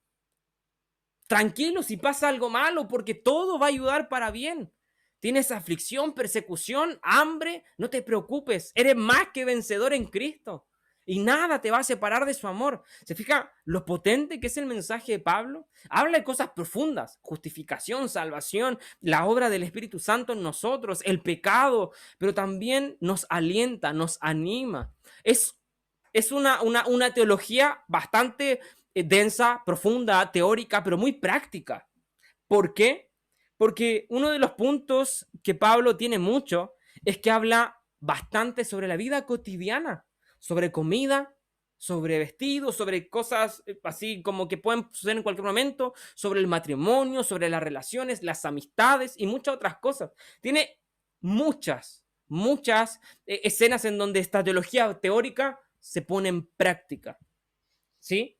tranquilo si pasa algo malo, porque todo va a ayudar para bien. Tienes aflicción, persecución, hambre, no te preocupes, eres más que vencedor en Cristo. Y nada te va a separar de su amor. ¿Se fija lo potente que es el mensaje de Pablo? Habla de cosas profundas, justificación, salvación, la obra del Espíritu Santo en nosotros, el pecado, pero también nos alienta, nos anima. Es una teología bastante densa, profunda, teórica, pero muy práctica. ¿Por qué? Porque uno de los puntos que Pablo tiene mucho es que habla bastante sobre la vida cotidiana, sobre comida, sobre vestidos, sobre cosas así como que pueden suceder en cualquier momento, sobre el matrimonio, sobre las relaciones, las amistades y muchas otras cosas. Tiene muchas escenas en donde esta teología teórica se pone en práctica, ¿sí?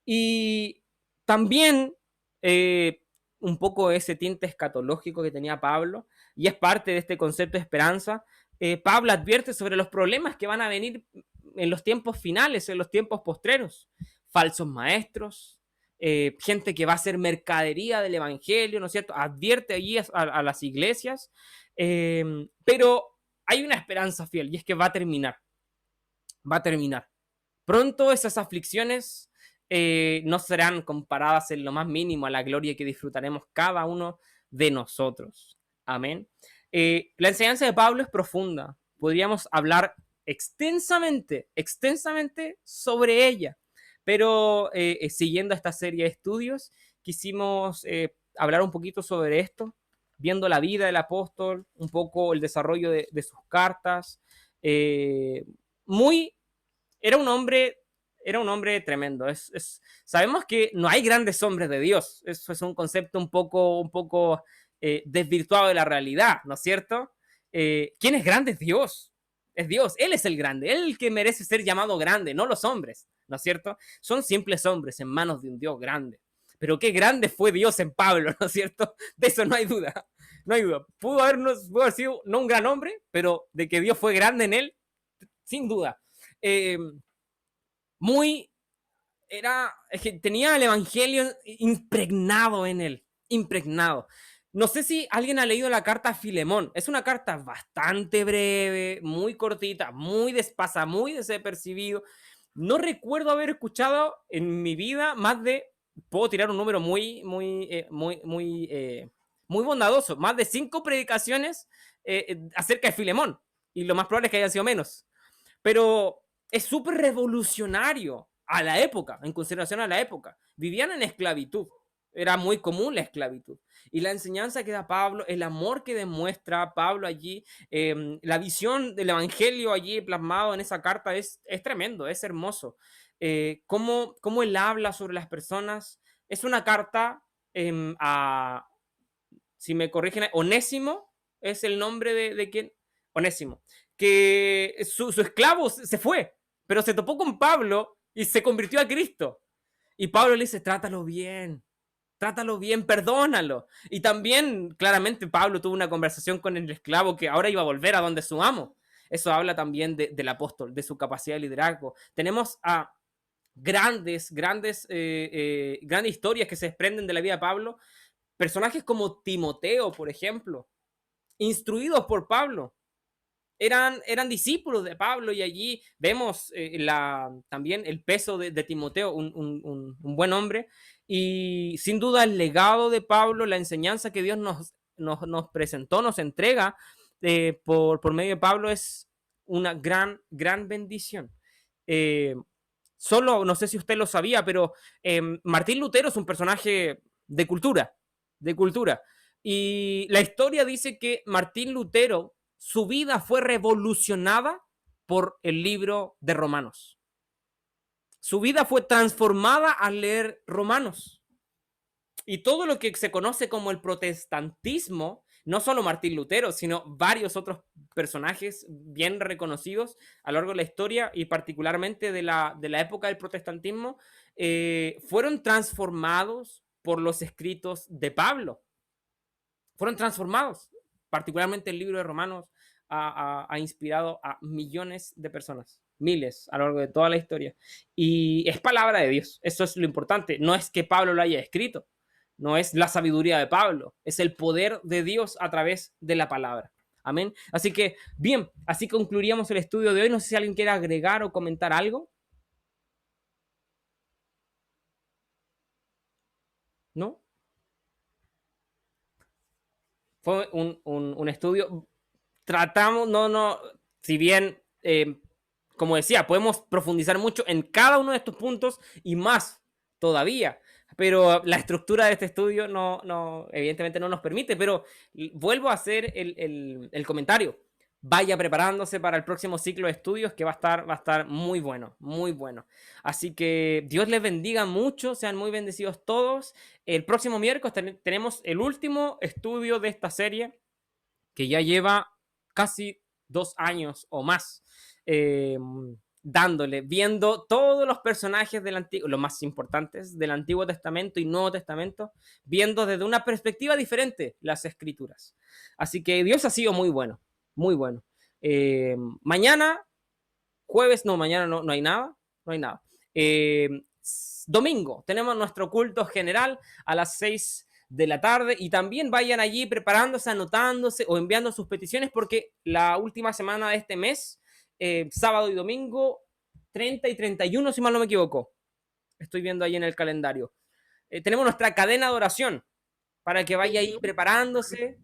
Y también un poco ese tinte escatológico que tenía Pablo, y es parte de este concepto de esperanza. Pablo advierte sobre los problemas que van a venir en los tiempos finales, en los tiempos postreros. Falsos maestros, gente que va a hacer mercadería del evangelio, ¿no es cierto? Advierte allí a las iglesias, pero hay una esperanza fiel, y es que va a terminar. Va a terminar. Pronto esas aflicciones no serán comparadas en lo más mínimo a la gloria que disfrutaremos cada uno de nosotros. Amén. La enseñanza de Pablo es profunda. Podríamos hablar extensamente sobre ella. Pero siguiendo esta serie de estudios, quisimos hablar un poquito sobre esto, viendo la vida del apóstol, un poco el desarrollo de sus cartas. Muy era un hombre, era un hombre tremendo. Sabemos que no hay grandes hombres de Dios. Eso es un concepto un poco desvirtuado de la realidad, ¿no es cierto? ¿Quién es grande? Es Dios. Es Dios. Él es el grande. Él es el que merece ser llamado grande, no los hombres, ¿no es cierto? Son simples hombres en manos de un Dios grande. Pero qué grande fue Dios en Pablo, ¿no es cierto? De eso no hay duda. No hay duda. Pudo haber sido no un gran hombre, pero de que Dios fue grande en él, sin duda. Eh, muy, es que tenía el evangelio impregnado en él, impregnado. No sé si alguien ha leído la carta a Filemón. Es una carta bastante breve, muy cortita, muy despasa, muy desapercibido. No recuerdo haber escuchado en mi vida más de, puedo tirar un número muy bondadoso, más de 5 predicaciones acerca de Filemón. Y lo más probable es que hayan sido menos. Pero es súper revolucionario a la época, en consideración a la época. Vivían en esclavitud. Era muy común la esclavitud. Y la enseñanza que da Pablo, el amor que demuestra Pablo allí, la visión del evangelio allí plasmado en esa carta es tremendo, es hermoso. Cómo él habla sobre las personas. Es una carta a, si me corrigen, Onésimo es el nombre de quien. Onésimo. Que su esclavo se fue, pero se topó con Pablo y se convirtió a Cristo. Y Pablo le dice, trátalo bien, perdónalo. Y también, claramente, Pablo tuvo una conversación con el esclavo que ahora iba a volver a donde su amo. Eso habla también del apóstol, de su capacidad de liderazgo. Tenemos a grandes historias que se desprenden de la vida de Pablo. Personajes como Timoteo, por ejemplo, instruidos por Pablo. Eran discípulos de Pablo y allí vemos también el peso de Timoteo, un buen hombre, y sin duda el legado de Pablo, la enseñanza que Dios nos presentó, nos entrega por medio de Pablo es una gran bendición. Solo, no sé si usted lo sabía, pero Martín Lutero es un personaje de cultura, y la historia dice que Martín Lutero, su vida fue revolucionada por el libro de Romanos. Su vida fue transformada al leer Romanos. Y todo lo que se conoce como el protestantismo, no solo Martín Lutero, sino varios otros personajes bien reconocidos a lo largo de la historia y particularmente de la época del protestantismo, fueron transformados por los escritos de Pablo. Fueron transformados. Particularmente el libro de Romanos ha inspirado a millones de personas, miles a lo largo de toda la historia. Y es palabra de Dios. Eso es lo importante. No es que Pablo lo haya escrito, no es la sabiduría de Pablo, es el poder de Dios a través de la palabra. Amén. Así que, bien, así concluiríamos el estudio de hoy. No sé si alguien quiere agregar o comentar algo. ¿No? Fue un estudio. Tratamos, no, si bien, como decía, podemos profundizar mucho en cada uno de estos puntos y más todavía, pero la estructura de este estudio evidentemente no nos permite, pero vuelvo a hacer el comentario. Vaya preparándose para el próximo ciclo de estudios que va a estar muy bueno, muy bueno. Así que Dios les bendiga mucho, sean muy bendecidos todos. El próximo miércoles tenemos el último estudio de esta serie que ya lleva casi 2 años o más dándole, viendo todos los personajes del Antiguo, los más importantes del Antiguo Testamento y Nuevo Testamento, viendo desde una perspectiva diferente las Escrituras. Así que Dios ha sido muy bueno, muy bueno. Mañana, jueves, no, mañana no hay nada, no hay nada. Domingo tenemos nuestro culto general a las 6 de la tarde y también vayan allí preparándose, anotándose o enviando sus peticiones porque la última semana de este mes, sábado y domingo, 30 y 31, si mal no me equivoco, estoy viendo ahí en el calendario, tenemos nuestra cadena de oración para que vaya ahí preparándose.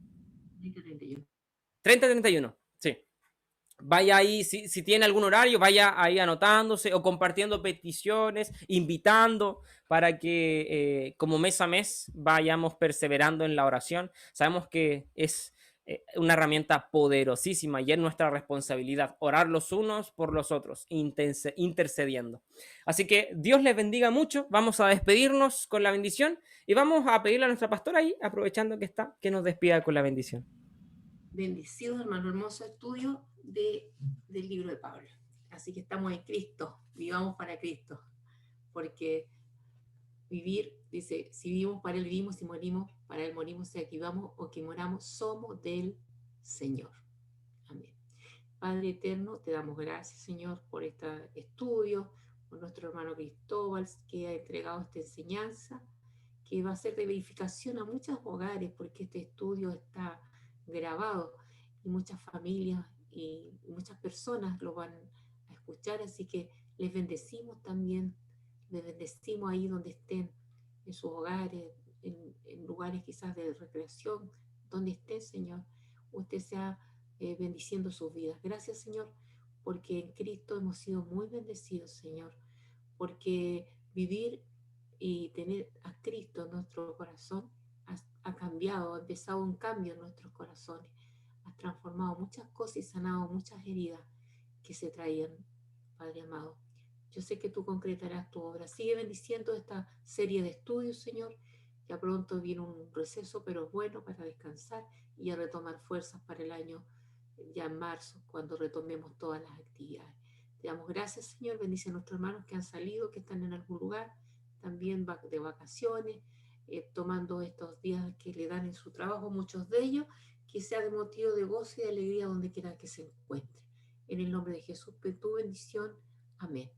30-31, sí. Vaya ahí, si tiene algún horario, vaya ahí anotándose o compartiendo peticiones, invitando para que como mes a mes vayamos perseverando en la oración. Sabemos que es una herramienta poderosísima y es nuestra responsabilidad orar los unos por los otros, intercediendo. Así que Dios les bendiga mucho. Vamos a despedirnos con la bendición y vamos a pedirle a nuestra pastora ahí, aprovechando que está, que nos despida con la bendición. Bendecido, hermano, hermoso estudio del libro de Pablo. Así que estamos en Cristo, vivamos para Cristo, porque vivir, dice, si vivimos para Él vivimos, si morimos para Él morimos, sea que vivamos o que moramos, somos del Señor. Amén. Padre eterno, te damos gracias, Señor, por este estudio, por nuestro hermano Cristóbal, que ha entregado esta enseñanza, que va a ser de edificación a muchos hogares, porque este estudio está grabado y muchas familias y muchas personas lo van a escuchar, así que les bendecimos también, les bendecimos ahí donde estén, en sus hogares, en lugares quizás de recreación, donde esté, Señor, usted sea bendiciendo sus vidas. Gracias, Señor, porque en Cristo hemos sido muy bendecidos, Señor, porque vivir y tener a Cristo en nuestro corazón ha cambiado, ha empezado un cambio en nuestros corazones, has transformado muchas cosas y sanado muchas heridas que se traían, Padre amado. Yo sé que tú concretarás tu obra. Sigue bendiciendo esta serie de estudios, Señor. Ya pronto viene un receso, pero es bueno para descansar y a retomar fuerzas para el año ya en marzo, cuando retomemos todas las actividades. Te damos gracias, Señor. Bendice a nuestros hermanos que han salido, que están en algún lugar, también de vacaciones, tomando estos días que le dan en su trabajo, muchos de ellos, que sea de motivo de gozo y de alegría donde quiera que se encuentre. En el nombre de Jesús, tu bendición. Amén.